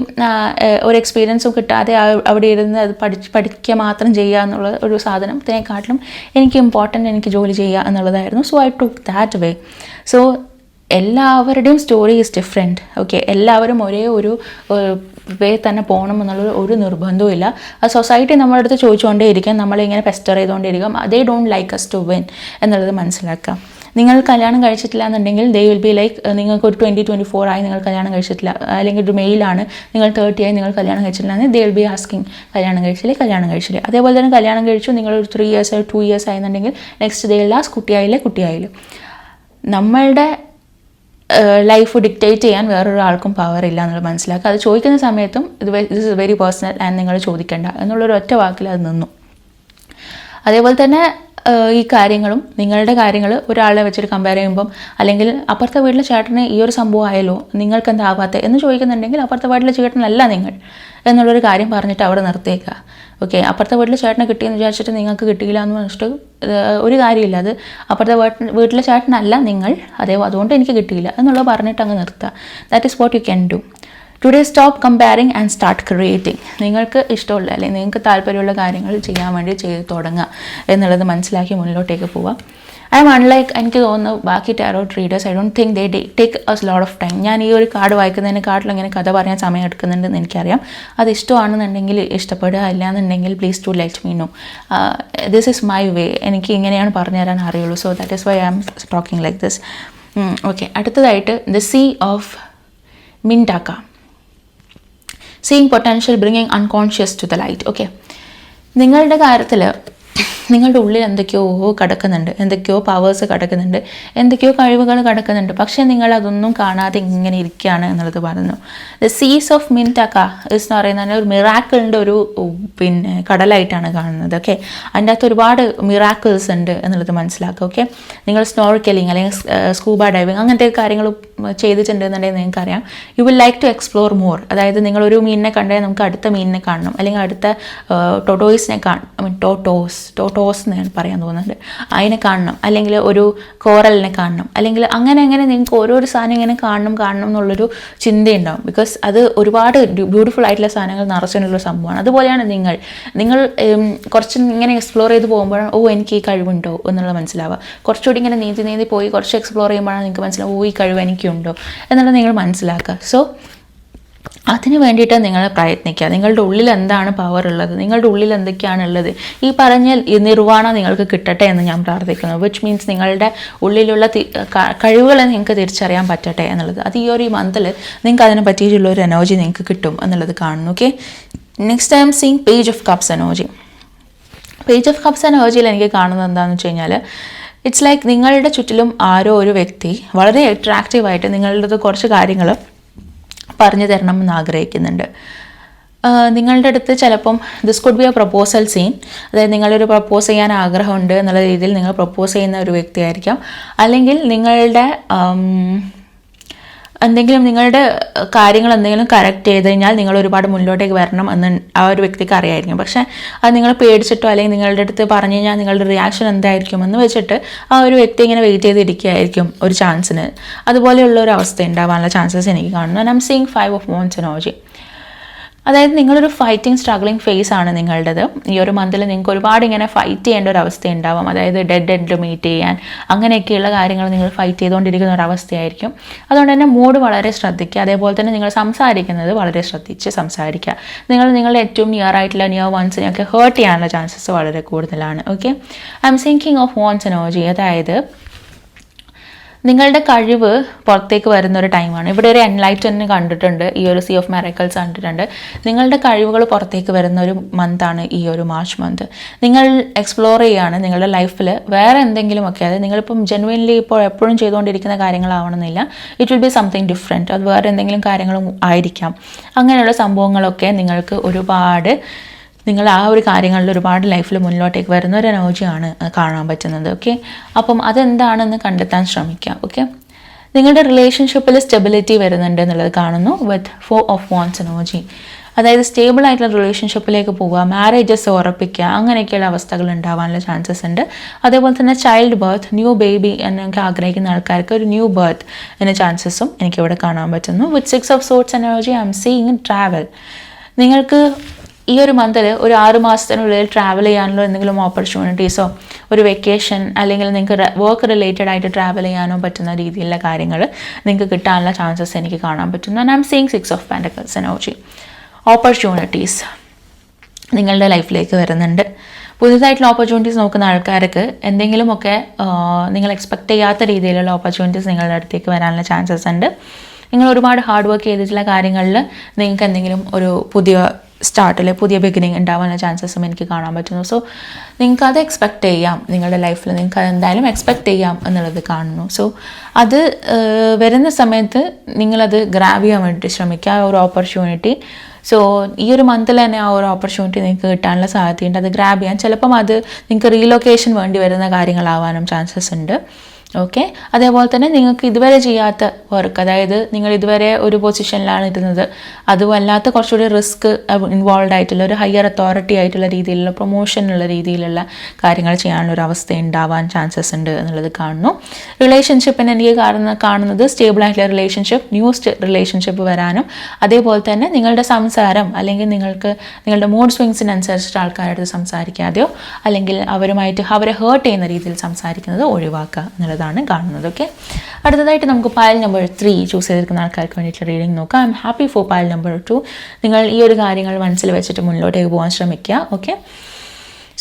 S1: ഒരു എക്സ്പീരിയൻസും കിട്ടാതെ അവിടെ ഇരുന്ന് അത് പഠിക്കുക മാത്രം ചെയ്യുക എന്നുള്ള ഒരു സാധനത്തിനെക്കാട്ടിലും എനിക്ക് ഇമ്പോർട്ടൻ്റ് എനിക്ക് ജോലി ചെയ്യുക എന്നുള്ളതായിരുന്നു. So I took that way. So എല്ലാവരുടെയും സ്റ്റോറി ഈസ് ഡിഫറെൻറ്റ്. ഓക്കെ, എല്ലാവരും ഒരേ ഒരു വേ തന്നെ പോകണം എന്നുള്ള ഒരു നിർബന്ധവും ഇല്ല. ആ സൊസൈറ്റി നമ്മുടെ അടുത്ത് ചോദിച്ചുകൊണ്ടേയിരിക്കും, നമ്മളിങ്ങനെ പെസ്റ്റർ ചെയ്തുകൊണ്ടേയിരിക്കും. They don't like us to win എന്നുള്ളത് മനസ്സിലാക്കാം. നിങ്ങൾ കല്യാണം കഴിച്ചിട്ടില്ല എന്നുണ്ടെങ്കിൽ ദേ വിൽ ബി ലൈക്ക്, നിങ്ങൾക്ക് ഒരു 20-24 ആയി നിങ്ങൾ കല്യാണം കഴിച്ചിട്ടില്ല, അല്ലെങ്കിൽ ഒരു മെയിലാണ് നിങ്ങൾ 30 ആയി നിങ്ങൾ കല്യാണം കഴിച്ചിട്ടില്ല എങ്കിൽ ദേ വിൽ ബി ആസ്കിങ് കല്യാണം കഴിച്ചില്ലേ. അതേപോലെ തന്നെ കല്യാണം കഴിച്ചു, നിങ്ങളൊരു 3 years 2 years ആയെന്നുണ്ടെങ്കിൽ നെക്സ്റ്റ് ദേ വിൽ ആസ്ക് കുട്ടിയായില്ലേ. നമ്മളുടെ ലൈഫ് ഡിക്റ്റേറ്റ് ചെയ്യാൻ വേറൊരാൾക്കും പവർ ഇല്ല എന്നുള്ളത് മനസ്സിലാക്കുക. അത് ചോദിക്കുന്ന സമയത്തും this is very personal and നിങ്ങൾ ചോദിക്കേണ്ട എന്നുള്ളൊരു ഒറ്റ വാക്കിൽ അത് നിന്നു. അതേപോലെ തന്നെ ഈ കാര്യങ്ങളും നിങ്ങളുടെ കാര്യങ്ങൾ ഒരാളെ വെച്ചിട്ട് കമ്പയർ ചെയ്യുമ്പം, അല്ലെങ്കിൽ അപ്പുറത്തെ വീട്ടിലെ ചേട്ടന് ഈ ഒരു സംഭവം ആയല്ലോ നിങ്ങൾക്ക് എന്താവാത്തെ എന്ന് ചോദിക്കുന്നുണ്ടെങ്കിൽ അപ്പുറത്തെ വീട്ടിലെ ചേട്ടനല്ല നിങ്ങൾ എന്നുള്ളൊരു കാര്യം പറഞ്ഞിട്ട് അവിടെ നിർത്തിയേക്കുക. ഓക്കെ, അപ്പുറത്തെ വീട്ടിലെ ചേട്ടനെ കിട്ടിയെന്ന് വിചാരിച്ചിട്ട് നിങ്ങൾക്ക് കിട്ടിയില്ല എന്ന് പറഞ്ഞിട്ട് ഒരു കാര്യമില്ല. അത് അപ്പുറത്തെ വീട്ടിലെ ചേട്ടനല്ല നിങ്ങൾ, അതുകൊണ്ട് എനിക്ക് കിട്ടിയില്ല എന്നുള്ളത് പറഞ്ഞിട്ട് അങ്ങ് നിർത്തുക. That is what you can do. Today stop comparing and start creating. നിങ്ങൾക്ക് ഇഷ്ടമുള്ള അല്ലെങ്കിൽ നിങ്ങൾക്ക് താല്പര്യമുള്ള കാര്യങ്ങൾ ചെയ്യാൻ വേണ്ടി ചെയ്ത് തുടങ്ങുക എന്നുള്ളത് മനസ്സിലാക്കി മുന്നിലോട്ടേക്ക് പോവുക. ഐ എം അൺലൈക്ക്, എനിക്ക് തോന്നുന്നു ബാക്കി tarot readers I don't think they take a lot of time. ഞാൻ ഈ ഒരു കാർഡ് വായിക്കുന്നതിനെക്കാട്ടിലും ഇങ്ങനെ കഥ പറയാൻ സമയം എടുക്കുന്നുണ്ടെന്ന് എനിക്കറിയാം. അത് ഇഷ്ടമാണെന്നുണ്ടെങ്കിൽ ഇഷ്ടപ്പെടുക, ഇല്ലയെന്നുണ്ടെങ്കിൽ please to let me know. This is my way. എനിക്ക് ഇങ്ങനെയാണ് പറഞ്ഞു തരാൻ അറിയുള്ളൂ. So that is why I am talking like this. Okay, അടുത്തതായിട്ട് ദ സീ ഓഫ് മിൻടാക്ക. Seeing potential bringing unconscious to the light. Okay, നിങ്ങളുടെ കാര്യത്തിൽ നിങ്ങളുടെ ഉള്ളിൽ എന്തൊക്കെയോ കിടക്കുന്നുണ്ട്, എന്തൊക്കെയോ പവേഴ്സ് കിടക്കുന്നുണ്ട്, എന്തൊക്കെയോ കഴിവുകൾ കിടക്കുന്നുണ്ട്. പക്ഷേ നിങ്ങളതൊന്നും കാണാതെ ഇങ്ങനെ ഇരിക്കുകയാണ് എന്നുള്ളത് പറഞ്ഞു. ദ സീസ് ഓഫ് മിൻറ്റാക്ക എന്ന് പറയുന്നത് ഒരു മിറാക്കിളിൻ്റെ ഒരു കടലായിട്ടാണ് കാണുന്നത്. ഓക്കെ, അതിൻ്റെ അകത്ത് ഒരുപാട് മിറാക്കിൾസ് ഉണ്ട് എന്നുള്ളത് മനസ്സിലാക്കുക. ഓക്കെ, നിങ്ങൾ സ്നോർക്കലിങ് അല്ലെങ്കിൽ സ്കൂബ ഡൈവിങ് അങ്ങനത്തെ കാര്യങ്ങൾ ചെയ്തിട്ടുണ്ടെന്നുണ്ടെങ്കിൽ നിങ്ങൾക്കറിയാം you will like to explore more. അതായത് നിങ്ങളൊരു മീനിനെ കണ്ടാൽ നമുക്ക് അടുത്ത മീനിനെ കാണണം, അല്ലെങ്കിൽ അടുത്ത ടോട്ടോയിസിനെ ടോട്ടോസ് എന്ന് ഞാൻ പറയാൻ തോന്നുന്നുണ്ട്, അതിനെ കാണണം, അല്ലെങ്കിൽ ഒരു കോറലിനെ കാണണം, അല്ലെങ്കിൽ അങ്ങനെ നിങ്ങൾക്ക് ഓരോരോ സാധനം ഇങ്ങനെ കാണണം എന്നുള്ളൊരു ചിന്തയുണ്ടാവും. ബിക്കോസ് അത് ഒരുപാട് ബ്യൂട്ടിഫുൾ ആയിട്ടുള്ള സാധനങ്ങൾ നിറച്ചിട്ടുള്ള സംഭവമാണ്. അതുപോലെയാണ് നിങ്ങൾ കുറച്ച് ഇങ്ങനെ എക്സ്പ്ലോർ ചെയ്ത് പോകുമ്പോഴാണ് എനിക്ക് ഈ കഴിവുണ്ടോ എന്നുള്ളത് മനസ്സിലാവുക. കുറച്ചുകൂടി ഇങ്ങനെ നീന്തി പോയി കുറച്ച് എക്സ്പ്ലോർ ചെയ്യുമ്പോഴാണ് നിങ്ങൾക്ക് മനസ്സിലാവും ഈ കഴിവ് എനിക്കുണ്ടോ എന്നുള്ളത് നിങ്ങൾ മനസ്സിലാക്കുക. സോ അതിന് വേണ്ടിയിട്ട് നിങ്ങൾ പ്രയത്നിക്കുക. നിങ്ങളുടെ ഉള്ളിൽ എന്താണ് പവർ ഉള്ളത്, നിങ്ങളുടെ ഉള്ളിൽ എന്തൊക്കെയാണുള്ളത്, ഈ പറഞ്ഞ നിർവ്വാണ നിങ്ങൾക്ക് കിട്ടട്ടെ എന്ന് ഞാൻ പ്രാർത്ഥിക്കുന്നു. വിച്ച് മീൻസ് നിങ്ങളുടെ ഉള്ളിലുള്ള കഴിവുകളെ നിങ്ങൾക്ക് തിരിച്ചറിയാൻ പറ്റട്ടെ എന്നുള്ളത്. അത് ഈ ഒരു മന്തിൽ നിങ്ങൾക്ക് അതിനെ പറ്റിയിട്ടുള്ളൊരു എനർജി നിങ്ങൾക്ക് കിട്ടും എന്നുള്ളത് കാണുന്നു. Okay, next I'm seeing page of cups energy. Page of cups എനർജിയിൽ എനിക്ക് കാണുന്നത് എന്താണെന്ന് വെച്ച് കഴിഞ്ഞാൽ ഇറ്റ്സ് ലൈക്ക് നിങ്ങളുടെ ചുറ്റിലും ആരോ ഒരു വ്യക്തി വളരെ അട്രാക്റ്റീവായിട്ട് നിങ്ങളുടെ കുറച്ച് കാര്യങ്ങൾ പറഞ്ഞു തരണമെന്ന് ആഗ്രഹിക്കുന്നുണ്ട്. നിങ്ങളുടെ അടുത്ത് ചിലപ്പം this could be a proposal scene, അതായത് നിങ്ങളൊരു പ്രപ്പോസ് ചെയ്യാൻ ആഗ്രഹമുണ്ട് എന്നുള്ള രീതിയിൽ നിങ്ങൾ പ്രപ്പോസ് ചെയ്യുന്ന ഒരു വ്യക്തിയായിരിക്കാം. അല്ലെങ്കിൽ നിങ്ങളുടെ നിങ്ങളുടെ കാര്യങ്ങൾ എന്തെങ്കിലും കറക്റ്റ് ചെയ്ത് കഴിഞ്ഞാൽ നിങ്ങൾ ഒരുപാട് മുന്നോട്ടേക്ക് വരണം എന്ന് ആ ഒരു വ്യക്തിക്ക് അറിയായിരിക്കും. പക്ഷേ അത് നിങ്ങൾ പേടിച്ചിട്ടോ അല്ലെങ്കിൽ നിങ്ങളുടെ അടുത്ത് പറഞ്ഞു കഴിഞ്ഞാൽ നിങ്ങളുടെ റിയാക്ഷൻ എന്തായിരിക്കും എന്ന് വെച്ചിട്ട് ആ ഒരു വ്യക്തി ഇങ്ങനെ വെയിറ്റ് ചെയ്തിരിക്കുകയായിരിക്കും ഒരു ചാൻസിന്. അതുപോലെയുള്ള ഒരു അവസ്ഥ ഉണ്ടാവാനുള്ള ചാൻസസ് എനിക്ക് കാണുന്നു. And I'm seeing 5 of Wands energy. അതായത് നിങ്ങളൊരു ഫൈറ്റിംഗ് സ്ട്രഗ്ലിംഗ് ഫേസ് ആണ് നിങ്ങളുടേത്. ഈ ഒരു മന്തിൽ നിങ്ങൾക്ക് ഒരുപാട് ഇങ്ങനെ ഫൈറ്റ് ചെയ്യേണ്ട ഒരു അവസ്ഥ ഉണ്ടാവാം. അതായത് ഡെഡ് മീറ്റ് ചെയ്യാൻ അങ്ങനെയൊക്കെയുള്ള കാര്യങ്ങൾ നിങ്ങൾ ഫൈറ്റ് ചെയ്തുകൊണ്ടിരിക്കുന്ന ഒരു അവസ്ഥയായിരിക്കും. അതുകൊണ്ട് തന്നെ മൂഡ് വളരെ ശ്രദ്ധിക്കുക. അതേപോലെ തന്നെ നിങ്ങൾ സംസാരിക്കുന്നത് വളരെ ശ്രദ്ധിച്ച് സംസാരിക്കുക. നിങ്ങളുടെ ഏറ്റവും നിയർ വൺസിനെയൊക്കെ ഹേർട്ട് ചെയ്യാനുള്ള ചാൻസസ് വളരെ കൂടുതലാണ്. Okay, I am seeing of wands energy. അതായത് നിങ്ങളുടെ കഴിവ് പുറത്തേക്ക് വരുന്ന ഒരു ടൈമാണ്. ഇവിടെ ഒരു എൻലൈറ്റൻമെന്റ് കണ്ടിട്ടുണ്ട്, ഈ ഒരു സീ ഓഫ് മിറാക്കിൾസ് കണ്ടിട്ടുണ്ട്. നിങ്ങളുടെ കഴിവുകൾ പുറത്തേക്ക് വരുന്ന ഒരു മന്താണ് ഈ ഒരു മാർച്ച് മന്ത്. നിങ്ങൾ എക്സ്പ്ലോർ ചെയ്യുകയാണ് നിങ്ങളുടെ ലൈഫിൽ വേറെ എന്തെങ്കിലുമൊക്കെ. അതായത് നിങ്ങളിപ്പം ജെനുവിൻലി ഇപ്പോൾ എപ്പോഴും ചെയ്തുകൊണ്ടിരിക്കുന്ന കാര്യങ്ങളാവണമെന്നില്ല. It will be something different. അത് വേറെ എന്തെങ്കിലും കാര്യങ്ങളും ആയിരിക്കാം. അങ്ങനെയുള്ള സംഭവങ്ങളൊക്കെ നിങ്ങൾക്ക് ഒരുപാട് നിങ്ങൾ ആ ഒരു കാര്യങ്ങളിൽ ഒരുപാട് ലൈഫിൽ മുന്നോട്ടേക്ക് വരുന്ന ഒരു എനർജിയാണ് കാണാൻ പറ്റുന്നത്. ഓക്കെ, അപ്പം അതെന്താണെന്ന് കണ്ടെത്താൻ ശ്രമിക്കുക. ഓക്കെ, നിങ്ങളുടെ റിലേഷൻഷിപ്പിൽ സ്റ്റെബിലിറ്റി വരുന്നുണ്ട് എന്നുള്ളത് കാണുന്നു വിത്ത് 4 of Wands എനർജി. അതായത് സ്റ്റേബിൾ ആയിട്ടുള്ള റിലേഷൻഷിപ്പിലേക്ക് പോവുക, മാരേജസ് ഉറപ്പിക്കുക, അങ്ങനെയൊക്കെയുള്ള അവസ്ഥകൾ ഉണ്ടാവാനുള്ള ചാൻസസ് ഉണ്ട്. അതേപോലെ തന്നെ ചൈൽഡ് ബർത്ത്, ന്യൂ ബേബി എന്നൊക്കെ ആഗ്രഹിക്കുന്ന ആൾക്കാർക്ക് ഒരു ന്യൂ ബർത്ത് എന്ന ചാൻസസും എനിക്കിവിടെ കാണാൻ പറ്റുന്നു. വിത്ത് 6 of Swords energy I am seeing travel. നിങ്ങൾക്ക് ഈ ഒരു മന്തിൽ ഒരു 6 മാസത്തിനുള്ളിൽ ട്രാവൽ ചെയ്യാനുള്ള എന്തെങ്കിലും ഓപ്പർച്യൂണിറ്റീസോ ഒരു വെക്കേഷൻ അല്ലെങ്കിൽ നിങ്ങൾക്ക് വർക്ക് റിലേറ്റഡ് ആയിട്ട് ട്രാവൽ ചെയ്യാനോ പറ്റുന്ന രീതിയിലുള്ള കാര്യങ്ങൾ നിങ്ങൾക്ക് കിട്ടാനുള്ള ചാൻസസ് എനിക്ക് കാണാൻ പറ്റുന്നു. And I'm seeing 6 of Pentacles energy. Opportunities നിങ്ങളുടെ ലൈഫിലേക്ക് വരുന്നുണ്ട്. പുതിയതായിട്ടുള്ള ഓപ്പർച്യൂണിറ്റീസ് നോക്കുന്ന ആൾക്കാർക്ക് എന്തെങ്കിലുമൊക്കെ നിങ്ങൾ എക്സ്പെക്റ്റ് ചെയ്യാത്ത രീതിയിലുള്ള ഓപ്പർച്യൂണിറ്റീസ് നിങ്ങളുടെ അടുത്തേക്ക് വരാനുള്ള ചാൻസസ് ഉണ്ട്. നിങ്ങൾ ഒരുപാട് ഹാർഡ് വർക്ക് ചെയ്തിട്ടുള്ള കാര്യങ്ങളിൽ നിങ്ങൾക്ക് എന്തെങ്കിലും ഒരു പുതിയ സ്റ്റാർട്ടിൽ പുതിയ ബിഗിനിങ് ഉണ്ടാവാനുള്ള ചാൻസസും എനിക്ക് കാണാൻ പറ്റുന്നു. സോ നിങ്ങൾക്ക് അത് എക്സ്പെക്റ്റ് ചെയ്യാം, നിങ്ങളുടെ ലൈഫിൽ നിങ്ങൾക്ക് അത് എന്തായാലും എക്സ്പെക്റ്റ് ചെയ്യാം എന്നുള്ളത് കാണുന്നു. സോ അത് വരുന്ന സമയത്ത് നിങ്ങളത് ഗ്രാബ് ചെയ്യാൻ വേണ്ടി ശ്രമിക്കുക ആ ഒരു ഓപ്പർച്യൂണിറ്റി. സോ ഈ ഒരു മന്തിൽ തന്നെ ആ ഒരു ഓപ്പർച്യൂണിറ്റി നിങ്ങൾക്ക് കിട്ടാനുള്ള സാധ്യതയുണ്ട്. അത് ഗ്രാബ് ചെയ്യാൻ ചിലപ്പം അത് നിങ്ങൾക്ക് റീലൊക്കേഷൻ വേണ്ടി വരുന്ന കാര്യങ്ങളാവാനും ചാൻസസ് ഉണ്ട്. ഓക്കെ, അതേപോലെ തന്നെ നിങ്ങൾക്ക് ഇതുവരെ ചെയ്യാത്ത വർക്ക്, അതായത് നിങ്ങൾ ഇതുവരെ ഒരു പൊസിഷനിലാണ് ഇരുന്നത്, അതുമല്ലാത്ത കുറച്ചുകൂടി റിസ്ക് ഇൻവോൾവ് ആയിട്ടുള്ള ഒരു ഹയർ അതോറിറ്റി ആയിട്ടുള്ള രീതിയിലുള്ള പ്രൊമോഷനുള്ള രീതിയിലുള്ള കാര്യങ്ങൾ ചെയ്യാനുള്ള ഒരു അവസ്ഥ ഉണ്ടാവാൻ ചാൻസസ് ഉണ്ട് എന്നുള്ളത് കാണുന്നു. റിലേഷൻഷിപ്പിന് എനിക്ക് കാണുന്നത് സ്റ്റേബിൾ ആയിട്ടുള്ള റിലേഷൻഷിപ്പ്, ന്യൂ റിലേഷൻഷിപ്പ് വരാനും അതേപോലെ തന്നെ നിങ്ങളുടെ സംസാരം അല്ലെങ്കിൽ നിങ്ങളുടെ മൂഡ് സ്വിങ്സിനനുസരിച്ചിട്ട് ആൾക്കാരുടെ സംസാരിക്കാതെയോ അല്ലെങ്കിൽ അവരെ ഹേർട്ട് ചെയ്യുന്ന രീതിയിൽ സംസാരിക്കുന്നത് ഒഴിവാക്കുക എന്നുള്ളതാണ് കാണുന്നത്. ഓക്കെ, അടുത്തതായിട്ട് നമുക്ക് പൈൽ നമ്പർ 3 ചൂസ് ചെയ്തിരിക്കുന്ന ആൾക്കാർക്ക് വേണ്ടിയിട്ടുള്ള റീഡിംഗ് നോക്കാം. I am happy for pile number 2. നിങ്ങൾ ഈ ഒരു കാര്യങ്ങൾ മനസ്സിൽ വെച്ചിട്ട് മുന്നോട്ടേക്ക് പോകാൻ ശ്രമിക്കുക. Okay,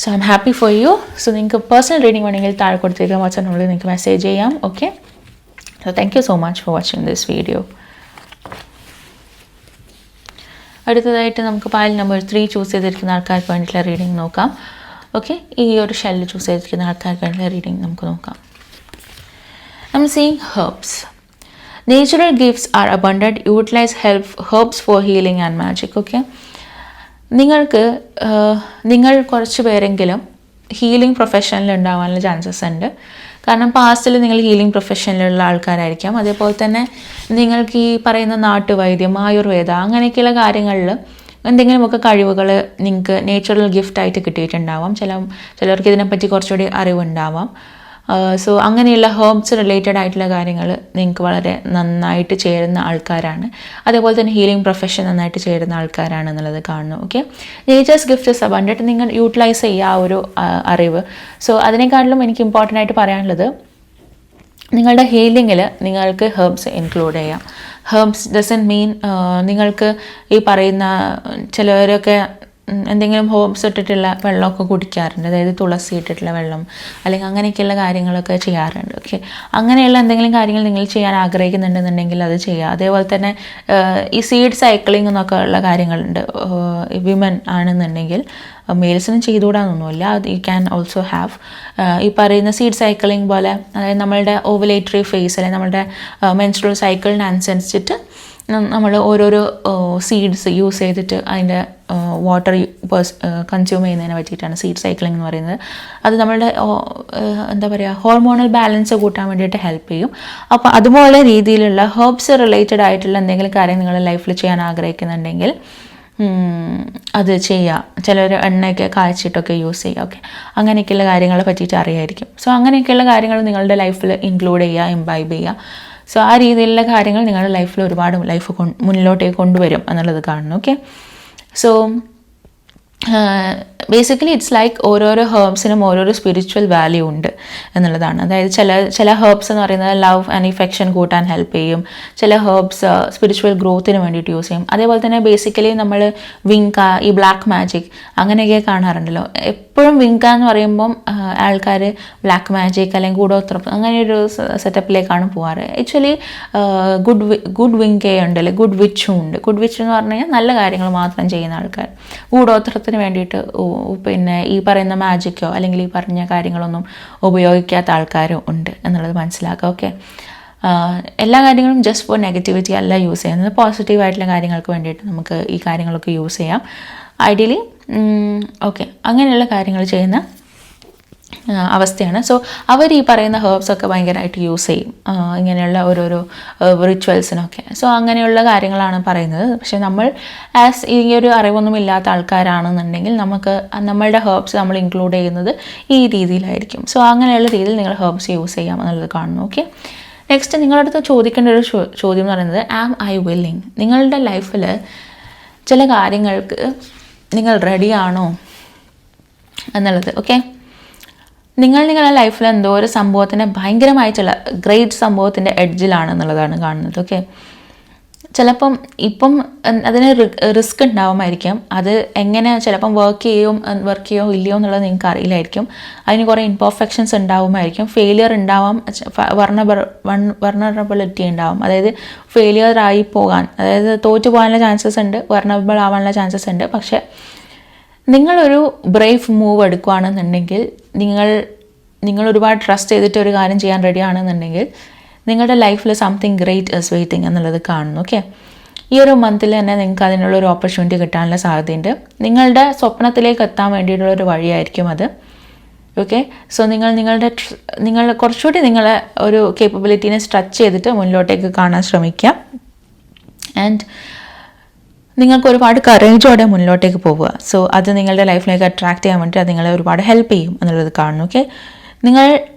S1: so I am happy for you. So നിങ്ങൾക്ക് പേഴ്സണൽ റീഡിംഗ് വേണമെങ്കിൽ താഴെ കൊടുത്തിരിക്കുക വാട്സാപ്പിനുള്ളിൽ നിങ്ങൾക്ക് മെസ്സേജ് ചെയ്യാം. Okay, so thank you so much for watching this video. അടുത്തതായിട്ട് നമുക്ക് പൈൽ നമ്പർ 3 ചൂസ് ചെയ്തിരിക്കുന്ന ആൾക്കാർക്ക് വേണ്ടിയിട്ടുള്ള റീഡിംഗ് നോക്കാം. ഓക്കെ, ഈ ഒരു ഷെല്ല് ചൂസ് ചെയ്തിരിക്കുന്ന ആൾക്കാർക്ക് വേണ്ടിയിട്ടുള്ള റീഡിംഗ് നമുക്ക് നോക്കാം. I'm seeing herbs. Natural gifts are abundant. Utilize herbs for healing and magic. Okay. നിങ്ങൾ കുറച്ച് പേരെങ്കിലും ഹീലിംഗ് പ്രൊഫഷനിൽ ഉണ്ടാവാനുള്ള ചാൻസസ് ഉണ്ട്. കാരണം പാസ്റ്റിൽ നിങ്ങൾ ഹീലിംഗ് പ്രൊഫഷനിലുള്ള ആൾക്കാരായിരിക്കാം. അതേപോലെ തന്നെ നിങ്ങൾക്ക് ഈ പറയുന്ന നാട്ടുവൈദ്യം, ആയുർവേദ അങ്ങനെയൊക്കെയുള്ള കാര്യങ്ങളിൽ എന്തെങ്കിലുമൊക്കെ കഴിവുകൾ നിങ്ങൾക്ക് നേച്ചുറൽ ഗിഫ്റ്റായിട്ട് കിട്ടിയിട്ടുണ്ടാവാം. ചിലർക്ക് ഇതിനെപ്പറ്റി കുറച്ചുകൂടി അറിവുണ്ടാവാം. സോ അങ്ങനെയുള്ള ഹെർബ്സ് റിലേറ്റഡ് ആയിട്ടുള്ള കാര്യങ്ങൾ നിങ്ങൾക്ക് വളരെ നന്നായിട്ട് ചേരുന്ന ആൾക്കാരാണ്. അതേപോലെ തന്നെ ഹീലിംഗ് പ്രൊഫഷൻ നന്നായിട്ട് ചേരുന്ന ആൾക്കാരാണ് എന്നുള്ളത് കാണുന്നു. ഓക്കെ, നേച്ചേഴ്സ് ഗിഫ്റ്റ്സ് അബണ്ടന്റ്, നിങ്ങൾ യൂട്ടിലൈസ് ചെയ്യുക ആ ഒരു അറിവ്. സോ അതിനേക്കാട്ടിലും എനിക്ക് ഇമ്പോർട്ടൻ്റ് ആയിട്ട് പറയാനുള്ളത്, നിങ്ങളുടെ ഹീലിങ്ങിൽ നിങ്ങൾക്ക് ഹെർബ്സ് ഇൻക്ലൂഡ് ചെയ്യാം. ഹെർബ്സ് ഡസൻറ്റ് മീൻ നിങ്ങൾക്ക് ഈ പറയുന്ന ചിലവരൊക്കെ എന്തെങ്കിലും ഹോംസ് ഇട്ടിട്ടുള്ള വെള്ളമൊക്കെ കുടിക്കാറുണ്ട്, അതായത് തുളസി ഇട്ടിട്ടുള്ള വെള്ളം അല്ലെങ്കിൽ അങ്ങനെയൊക്കെയുള്ള കാര്യങ്ങളൊക്കെ ചെയ്യാറുണ്ട്. ഓക്കെ, അങ്ങനെയുള്ള എന്തെങ്കിലും കാര്യങ്ങൾ നിങ്ങൾ ചെയ്യാൻ ആഗ്രഹിക്കുന്നുണ്ടെന്നുണ്ടെങ്കിൽ അത് ചെയ്യുക. അതേപോലെ തന്നെ ഈ സീഡ് സൈക്ലിംഗ് എന്നൊക്കെ ഉള്ള കാര്യങ്ങളുണ്ട്. വിമൻ ആണെന്നുണ്ടെങ്കിൽ, മെയിൽസിനും ചെയ്തുകൂടാന്നൊന്നുമില്ല, അത് യു ക്യാൻ ഓൾസോ ഹാവ്. ഈ പറയുന്ന സീഡ് സൈക്ലിംഗ് പോലെ, അതായത് നമ്മളുടെ ഓവുലേറ്ററി ഫേസ് അല്ലെങ്കിൽ നമ്മളുടെ മെൻസ്ട്രുവൽ സൈക്കിളിനനുസരിച്ചിട്ട് നമ്മൾ ഓരോരോ സീഡ്സ് യൂസ് ചെയ്തിട്ട് അതിൻ്റെ വാട്ടർ കൺസ്യൂം ചെയ്യുന്നതിനെ പറ്റിയിട്ടാണ് സീഡ് സൈക്ലിംഗ് എന്ന് പറയുന്നത്. അത് നമ്മളുടെ എന്താ പറയുക, ഹോർമോണൽ ബാലൻസ് കൂട്ടാൻ വേണ്ടിയിട്ട് ഹെൽപ്പ് ചെയ്യും. അപ്പോൾ അതുപോലെ രീതിയിലുള്ള ഹെർബ്സ് റിലേറ്റഡ് ആയിട്ടുള്ള എന്തെങ്കിലും കാര്യം നിങ്ങളുടെ ലൈഫിൽ ചെയ്യാൻ ആഗ്രഹിക്കുന്നുണ്ടെങ്കിൽ അത് ചെയ്യുക. ചിലർ എണ്ണയൊക്കെ കാഴ്ചിട്ടൊക്കെ യൂസ് ചെയ്യുക. ഓക്കെ, അങ്ങനെയൊക്കെയുള്ള കാര്യങ്ങളെ പറ്റിയിട്ട് അറിയായിരിക്കും. സോ അങ്ങനെയൊക്കെയുള്ള കാര്യങ്ങൾ നിങ്ങളുടെ ലൈഫിൽ ഇൻക്ലൂഡ് ചെയ്യുക, ഇംബൈബ് ചെയ്യുക. സോ ആ രീതിയിലുള്ള കാര്യങ്ങൾ നിങ്ങളുടെ ലൈഫിൽ ഒരുപാട് ലൈഫ് മുന്നിലോട്ടേക്ക് കൊണ്ടുവരും എന്നുള്ളത് കാണുന്നു. Okay, so basically it's like ഓരോരോ ഹെർബ്സിനും ഓരോരോ സ്പിരിച്വൽ വാല്യൂ ഉണ്ട് എന്നുള്ളതാണ്. അതായത് ചില ഹെർബ്സ് എന്ന് പറയുന്നത് ലവ് ആൻഡ് ഇഫെക്ഷൻ കൂട്ടാൻ ഹെൽപ്പ് ചെയ്യും. ചില ഹെർബ്സ് സ്പിരിച്വൽ ഗ്രോത്തിന് വേണ്ടിയിട്ട് യൂസ് ചെയ്യും. അതേപോലെ തന്നെ ബേസിക്കലി നമ്മൾ വിങ്ക, ഈ ബ്ലാക്ക് മാജിക് അങ്ങനെയൊക്കെ കാണാറുണ്ടല്ലോ. എപ്പോഴും വിങ്ക എന്ന് പറയുമ്പം ആൾക്കാർ ബ്ലാക്ക് മാജിക് അല്ലെങ്കിൽ കൂടോത്രം അങ്ങനെയൊരു സെറ്റപ്പിലേക്കാണ് പോകാറ്. ആക്ച്വലി ഗുഡ് വിങ്കേ ഉണ്ട്, അല്ലെങ്കിൽ ഗുഡ് വിച്ചും ഉണ്ട്. ഗുഡ് വിച്ച് എന്ന് പറഞ്ഞു കഴിഞ്ഞാൽ നല്ല കാര്യങ്ങൾ മാത്രം ചെയ്യുന്ന ആൾക്കാർ. കൂടോത്രത്തിന് വേണ്ടിയിട്ട് പിന്നെ ഈ പറയുന്ന മാജിക്കോ അല്ലെങ്കിൽ ഈ പറഞ്ഞ കാര്യങ്ങളൊന്നും ഉപയോഗിക്കാത്ത ആൾക്കാരും ഉണ്ട് എന്നുള്ളത് മനസ്സിലാക്കുക. ഓക്കെ, എല്ലാ കാര്യങ്ങളും ജസ്റ്റ് ഫോർ നെഗറ്റിവിറ്റി അല്ല യൂസ് ചെയ്യുന്നത്. പോസിറ്റീവായിട്ടുള്ള കാര്യങ്ങൾക്ക് വേണ്ടിയിട്ട് നമുക്ക് ഈ കാര്യങ്ങളൊക്കെ യൂസ് ചെയ്യാം ഐഡിയലി. ഓക്കെ, അങ്ങനെയുള്ള കാര്യങ്ങൾ ചെയ്യുന്ന അവസ്ഥയാണ്. സോ അവർ ഈ പറയുന്ന ഹെർബ്സൊക്കെ ഭയങ്കരമായിട്ട് യൂസ് ചെയ്യും ഇങ്ങനെയുള്ള ഓരോരോ റിച്വൽസിനൊക്കെ. സോ അങ്ങനെയുള്ള കാര്യങ്ങളാണ് പറയുന്നത്. പക്ഷേ നമ്മൾ ഈ ഒരു അറിവൊന്നും ഇല്ലാത്ത ആൾക്കാരാണെന്നുണ്ടെങ്കിൽ നമ്മളുടെ ഹെർബ്സ് നമ്മൾ ഇൻക്ലൂഡ് ചെയ്യുന്നത് ഈ രീതിയിലായിരിക്കും. സോ അങ്ങനെയുള്ള രീതിയിൽ നിങ്ങൾ ഹെർബ്സ് യൂസ് ചെയ്യാം എന്നുള്ളത് കാണുന്നു. ഓക്കെ, നെക്സ്റ്റ് നിങ്ങളുടെ അടുത്ത് ചോദിക്കേണ്ട ഒരു ചോദ്യം എന്ന് പറയുന്നത്, ആം ഐ വില്ലിങ്? നിങ്ങളുടെ ലൈഫിൽ ചില കാര്യങ്ങൾക്ക് നിങ്ങൾ റെഡിയാണോ എന്നുള്ളത്. ഓക്കെ, നിങ്ങളുടെ ലൈഫിൽ എന്തോ ഒരു സംഭവത്തിൻ്റെ ഭയങ്കരമായിട്ടുള്ള ഗ്രേറ്റ് സംഭവത്തിൻ്റെ എഡ്ജിലാണെന്നുള്ളതാണ് കാണുന്നത്. ഓക്കെ, ചിലപ്പം ഇപ്പം അതിന് റിസ്ക് ഉണ്ടാവുമായിരിക്കും. അത് എങ്ങനെ ചിലപ്പം വർക്ക് ചെയ്യോ ഇല്ലയോ എന്നുള്ളത് നിങ്ങൾക്ക് അറിയില്ലായിരിക്കും. അതിന് കുറേ ഇംപെർഫെക്ഷൻസ് ഉണ്ടാവുമായിരിക്കും. ഫെയിലിയർ ഉണ്ടാവാം, വെർണറബിലിറ്റി ഉണ്ടാവും. അതായത് ഫെയിലിയറായി പോകാൻ, അതായത് തോറ്റു പോകാനുള്ള ചാൻസസ് ഉണ്ട്, വെർണറബിൾ ആവാനുള്ള ചാൻസസ് ഉണ്ട്. പക്ഷേ നിങ്ങളൊരു ബ്രേവ് മൂവ് എടുക്കുകയാണെന്നുണ്ടെങ്കിൽ, നിങ്ങൾ ഒരുപാട് ട്രസ്റ്റ് ചെയ്തിട്ട് ഒരു കാര്യം ചെയ്യാൻ റെഡി ആണെന്നുണ്ടെങ്കിൽ നിങ്ങളുടെ ലൈഫിൽ സംതിങ് ഗ്രേറ്റ് ഇസ് വെയിറ്റിംഗ് എന്നുള്ളത് കാണുന്നു. ഓക്കെ, ഈ ഒരു മന്തിൽ തന്നെ നിങ്ങൾക്ക് അതിനുള്ളൊരു ഓപ്പർച്യൂണിറ്റി കിട്ടാനുള്ള സാധ്യതയുണ്ട്. നിങ്ങളുടെ സ്വപ്നത്തിലേക്ക് എത്താൻ വേണ്ടിയിട്ടുള്ളൊരു വഴിയായിരിക്കും അത്. ഓക്കെ, സോ നിങ്ങൾ കുറച്ചുകൂടി നിങ്ങളെ ഒരു കേപ്പബിലിറ്റീനെ സ്ട്രെച്ച് ചെയ്തിട്ട് മുന്നിലോട്ടേക്ക് കാണാൻ ശ്രമിക്കുക. ആൻഡ് നിങ്ങൾക്ക് ഒരുപാട് കറേജോടെ മുന്നിലോട്ടേക്ക് പോവുക. സോ അത് നിങ്ങളുടെ ലൈഫിലേക്ക് അട്രാക്ട് ചെയ്യാൻ വേണ്ടി അത് നിങ്ങളെ ഒരുപാട് ഹെൽപ്പ് ചെയ്യും എന്നുള്ളത് കാണുന്നു. ഓക്കെ, നിങ്ങൾ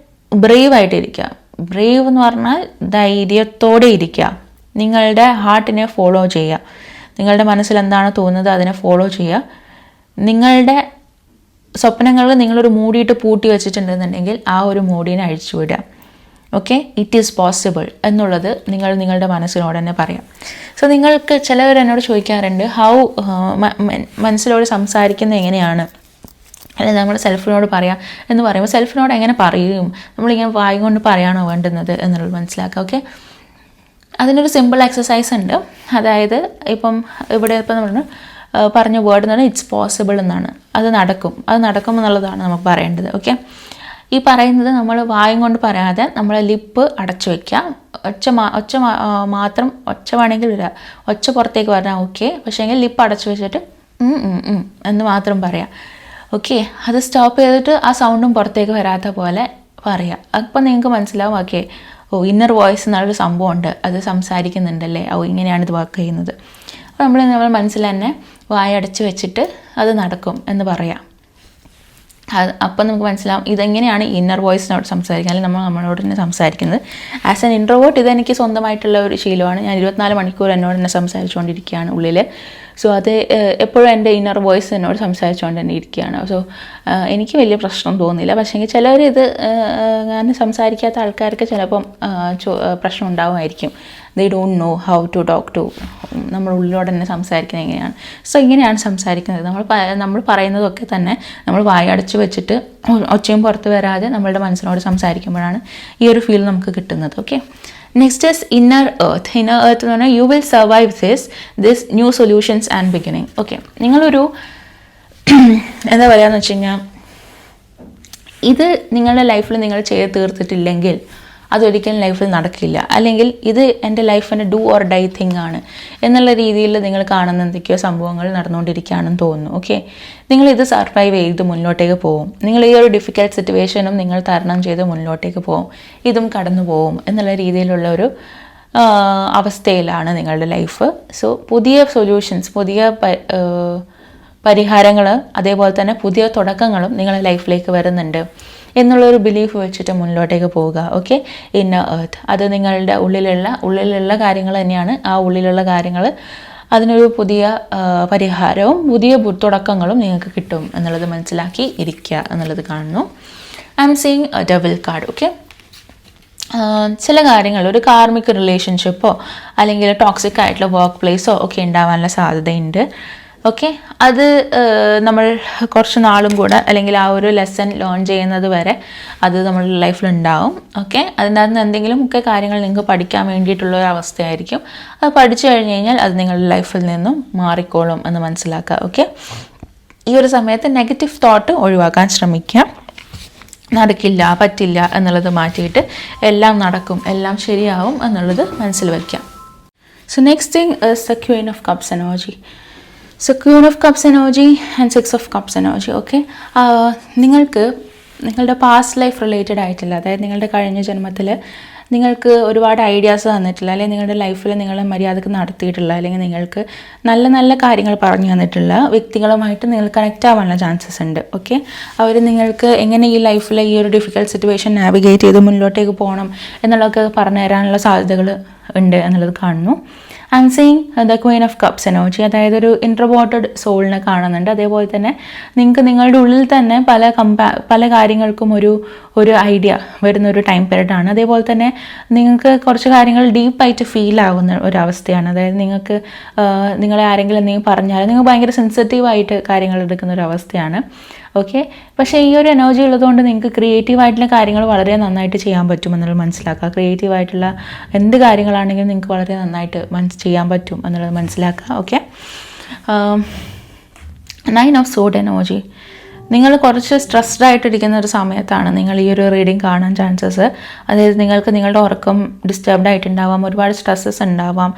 S1: ബ്രേവ് ആയിട്ടിരിക്കുക. ബ്രേവ് എന്ന് പറഞ്ഞാൽ ധൈര്യത്തോടെ ഇരിക്കുക. നിങ്ങളുടെ ഹാർട്ടിനെ ഫോളോ ചെയ്യുക. നിങ്ങളുടെ മനസ്സിൽ എന്താണ് തോന്നുന്നത് അതിനെ ഫോളോ ചെയ്യുക. നിങ്ങളുടെ സ്വപ്നങ്ങൾ നിങ്ങളൊരു മൂടിയിട്ട് പൂട്ടി വെച്ചിട്ടുണ്ടെന്നുണ്ടെങ്കിൽ ആ ഒരു മൂടിനെ അഴിച്ചു വിടുക. ഓക്കെ, ഇറ്റ് ഈസ് പോസിബിൾ എന്നുള്ളത് നിങ്ങളുടെ മനസ്സിനോട് തന്നെ പറയാം. സോ നിങ്ങൾക്ക് ചിലവർ എന്നോട് ചോദിക്കാറുണ്ട്, മനസ്സിലോട് സംസാരിക്കുന്നത് എങ്ങനെയാണ്, അല്ലെങ്കിൽ നമ്മൾ സെൽഫിനോട് പറയാം എന്ന് പറയുമ്പോൾ സെൽഫിനോട് എങ്ങനെ പറയും, നമ്മളിങ്ങനെ വായി കൊണ്ട് പറയാണോ വേണ്ടുന്നത് എന്നുള്ളത് മനസ്സിലാക്കുക. ഓക്കെ, അതിനൊരു സിമ്പിൾ എക്സസൈസ് ഉണ്ട്. അതായത് ഇവിടെ നമ്മൾ പറഞ്ഞ വേർഡ് എന്ന് പറഞ്ഞാൽ ഇറ്റ്സ് പോസിബിൾ എന്നാണ്. അത് നടക്കും എന്നുള്ളതാണ് നമുക്ക് പറയേണ്ടത്. ഓക്കെ, ഈ പറയുന്നത് നമ്മൾ വായും കൊണ്ട് പറയാതെ നമ്മൾ ലിപ്പ് അടച്ചു വയ്ക്കുക. ഒച്ച വേണമെങ്കിൽ വരിക, ഒച്ച പുറത്തേക്ക് പറഞ്ഞാൽ ഓക്കെ, പക്ഷേങ്കിൽ ലിപ്പ് അടച്ചു വെച്ചിട്ട് എന്ന് മാത്രം പറയാം. ഓക്കെ, അത് സ്റ്റോപ്പ് ചെയ്തിട്ട് ആ സൗണ്ടും പുറത്തേക്ക് വരാത്ത പോലെ പറയാം. അപ്പം നിങ്ങൾക്ക് മനസ്സിലാവും ഓക്കെ, ഇന്നർ വോയിസ് എന്നുള്ളൊരു സംഭവമുണ്ട്, അത് സംസാരിക്കുന്നുണ്ടല്ലേ, ഇങ്ങനെയാണ് ഇത് വർക്ക് ചെയ്യുന്നത്. അപ്പോൾ നമ്മൾ മനസ്സിൽ തന്നെ വായടച്ച് വെച്ചിട്ട് അത് നടക്കും എന്ന് പറയാം. അപ്പം നമുക്ക് മനസ്സിലാവും ഇതെങ്ങനെയാണ് ഇന്നർ വോയിസിനോട് സംസാരിക്കുക, അല്ലെങ്കിൽ നമ്മളോട് തന്നെ സംസാരിക്കുന്നത്. ആസ് ആൻ ഇൻട്രോവേർട്ട് ഇതെനിക്ക് സ്വന്തമായിട്ടുള്ള ഒരു ശീലമാണ്. ഞാൻ 24 മണിക്കൂർ എന്നോട് തന്നെ സംസാരിച്ചുകൊണ്ടിരിക്കുകയാണ് ഉള്ളിൽ. സോ അത് എപ്പോഴും എൻ്റെ ഇന്നർ വോയിസ് എന്നോട് സംസാരിച്ചുകൊണ്ട് തന്നെ ഇരിക്കുകയാണ്. സോ എനിക്ക് വലിയ പ്രശ്നം തോന്നില്ല. പക്ഷേ ചിലവർ ഇത് ഞാൻ സംസാരിക്കാത്ത ആൾക്കാർക്ക് ചിലപ്പം പ്രശ്നം ഉണ്ടാവുമായിരിക്കും. They don't know how to talk to, നമ്മൾ ഉള്ളിലോട് തന്നെ സംസാരിക്കുന്നത് എങ്ങനെയാണ്. സോ ഇങ്ങനെയാണ് സംസാരിക്കുന്നത്. നമ്മൾ പറയുന്നതൊക്കെ തന്നെ നമ്മൾ വായടച്ച് വെച്ചിട്ട് ഒച്ചയും പുറത്ത് വരാതെ നമ്മളുടെ മനസ്സിനോട് സംസാരിക്കുമ്പോഴാണ് ഈ ഒരു ഫീൽ നമുക്ക് കിട്ടുന്നത്. Okay, next is inner earth. Inner earth എന്ന് പറഞ്ഞാൽ you will survive this new solutions and beginning. Okay, നിങ്ങളൊരു എന്താ പറയുകയെന്ന് വെച്ച് കഴിഞ്ഞാൽ ഇത് നിങ്ങളുടെ ലൈഫിൽ നിങ്ങൾ ചെയ്ത് തീർത്തിട്ടില്ലെങ്കിൽ അതൊരിക്കലും ലൈഫിൽ നടക്കില്ല. അല്ലെങ്കിൽ ഇത് എൻ്റെ ലൈഫിൻ്റെ ഡു ഓർ ഡൈ തിങ് ആണ് എന്നുള്ള രീതിയിൽ നിങ്ങൾ കാണുന്ന എന്തൊക്കെയോ സംഭവങ്ങൾ നടന്നുകൊണ്ടിരിക്കുകയാണെന്ന് തോന്നുന്നു. ഓക്കെ, നിങ്ങളിത് സർവൈവ് ചെയ്ത് മുന്നോട്ടേക്ക് പോകും. നിങ്ങൾ ഈ ഒരു ഡിഫിക്കൽട്ട് സിറ്റുവേഷനും നിങ്ങൾ തരണം ചെയ്ത് മുന്നോട്ടേക്ക് പോകും. ഇതും കടന്നു പോകും എന്നുള്ള രീതിയിലുള്ള ഒരു അവസ്ഥയിലാണ് നിങ്ങളുടെ ലൈഫ്. സോ പുതിയ സൊല്യൂഷൻസ്, പുതിയ പരിഹാരങ്ങൾ, അതേപോലെ തന്നെ പുതിയ തുടക്കങ്ങളും നിങ്ങളുടെ ലൈഫിലേക്ക് വരുന്നുണ്ട് എന്നുള്ളൊരു ബിലീഫ് വെച്ചിട്ട് മുന്നോട്ടേക്ക് പോവുക. ഓക്കെ, ഇന്നർ എർത്ത് അത് നിങ്ങളുടെ ഉള്ളിലുള്ള കാര്യങ്ങൾ തന്നെയാണ്. ആ ഉള്ളിലുള്ള കാര്യങ്ങൾ അതിനൊരു പുതിയ പരിഹാരവും പുതിയ തുടക്കങ്ങളും നിങ്ങൾക്ക് കിട്ടും എന്നുള്ളത് മനസ്സിലാക്കി ഇരിക്കുക എന്നുള്ളത് കാണുന്നു. I am seeing double card. Okay, ചില കാര്യങ്ങൾ ഒരു കാർമിക് റിലേഷൻഷിപ്പോ അല്ലെങ്കിൽ ടോക്സിക് ആയിട്ടുള്ള വർക്ക് പ്ലേസോ ഒക്കെ ഉണ്ടാവാനുള്ള സാധ്യതയുണ്ട്. ഓക്കെ, അത് നമ്മൾ കുറച്ച് നാളും കൂടെ അല്ലെങ്കിൽ ആ ഒരു ലെസൺ ലേൺ ചെയ്യുന്നത് വരെ അത് നമ്മളുടെ ലൈഫിലുണ്ടാവും. ഓക്കെ, അതിൻ്റെ അകത്ത് എന്തെങ്കിലും ഒക്കെ കാര്യങ്ങൾ നിങ്ങൾക്ക് പഠിക്കാൻ വേണ്ടിയിട്ടുള്ള ഒരു അവസ്ഥയായിരിക്കും. അത് പഠിച്ചു കഴിഞ്ഞ് കഴിഞ്ഞാൽ അത് നിങ്ങളുടെ ലൈഫിൽ നിന്നും മാറിക്കോളും എന്ന് മനസ്സിലാക്കുക. ഓക്കെ, ഈ ഒരു സമയത്ത് നെഗറ്റീവ് തോട്ട് ഒഴിവാക്കാൻ ശ്രമിക്കുക. നടക്കില്ല, പറ്റില്ല എന്നുള്ളത് മാറ്റിയിട്ട് എല്ലാം നടക്കും, എല്ലാം ശരിയാവും എന്നുള്ളത് മനസ്സിൽ വയ്ക്കാം. So next thing is the Queen of cups energy. So Queen of cups energy and 6 of cups energy. Okay, നിങ്ങൾക്ക് നിങ്ങളുടെ പാസ്റ്റ് ലൈഫ് റിലേറ്റഡ് ആയിട്ടില്ല, അതായത് നിങ്ങളുടെ കഴിഞ്ഞ ജന്മത്തിൽ നിങ്ങൾക്ക് ഒരുപാട് ഐഡിയാസ് തന്നിട്ടില്ല, അല്ലെങ്കിൽ നിങ്ങളുടെ ലൈഫിൽ നിങ്ങൾ മര്യാദക്ക് നടത്തിയിട്ടുള്ള, അല്ലെങ്കിൽ നിങ്ങൾക്ക് നല്ല നല്ല കാര്യങ്ങൾ പറഞ്ഞു തന്നിട്ടുള്ള വ്യക്തികളുമായിട്ട് നിങ്ങൾ കണക്റ്റ് ആവാനുള്ള ചാൻസസ് ഉണ്ട്. ഓക്കെ, അവർ നിങ്ങൾക്ക് എങ്ങനെ ഈ ലൈഫിൽ ഈ ഒരു ഡിഫിക്കൽട്ട് സിറ്റുവേഷൻ നാവിഗേറ്റ് ചെയ്ത് മുന്നോട്ടേക്ക് പോകണം എന്നുള്ളതൊക്കെ പറഞ്ഞു തരാനുള്ള സാധ്യതകൾ ഉണ്ട് എന്നുള്ളത് കാണുന്നു. I am seeing the Queen of cups energy, അതായത് ഒരു ഇൻട്രോവേർട്ടഡ് സോളിനെ കാണുന്നുണ്ട്. അതേപോലെ തന്നെ നിങ്ങൾക്ക് നിങ്ങളുടെ ഉള്ളിൽ തന്നെ പല കാര്യങ്ങൾക്കും ഒരു ഐഡിയ വരുന്നൊരു ടൈം പീരീഡാണ്. അതേപോലെ തന്നെ നിങ്ങൾക്ക് കുറച്ച് കാര്യങ്ങൾ ഡീപ്പായിട്ട് ഫീൽ ആവുന്ന ഒരവസ്ഥയാണ്. അതായത് നിങ്ങളെ ആരെങ്കിലും എന്തെങ്കിലും പറഞ്ഞാൽ നിങ്ങൾ ഭയങ്കര സെൻസിറ്റീവായിട്ട് കാര്യങ്ങൾ എടുക്കുന്ന ഒരു അവസ്ഥയാണ്. ഓക്കെ, പക്ഷേ ഈ ഒരു എനർജി ഉള്ളതുകൊണ്ട് നിങ്ങൾക്ക് ക്രിയേറ്റീവായിട്ടുള്ള കാര്യങ്ങൾ വളരെ നന്നായിട്ട് ചെയ്യാൻ പറ്റുമെന്നുള്ളത് മനസ്സിലാക്കുക. ക്രിയേറ്റീവായിട്ടുള്ള എന്ത് കാര്യങ്ങളാണെങ്കിലും നിങ്ങൾക്ക് വളരെ നന്നായിട്ട് ചെയ്യാൻ പറ്റും എന്നുള്ളത് മനസ്സിലാക്കുക. Okay, 9 of സോഡ് energy. നിങ്ങൾ കുറച്ച് സ്ട്രെസ്ഡ് ആയിട്ടിരിക്കുന്ന ഒരു സമയത്താണ് നിങ്ങൾ ഈ ഒരു റീഡിങ് കാണാൻ ചാൻസസ്. അതായത് നിങ്ങൾക്ക് നിങ്ങളുടെ ഉറക്കം ഡിസ്റ്റർബ്ഡ് ആയിട്ടുണ്ടാവാം, ഒരുപാട് സ്ട്രെസ്സസ് ഉണ്ടാവാം.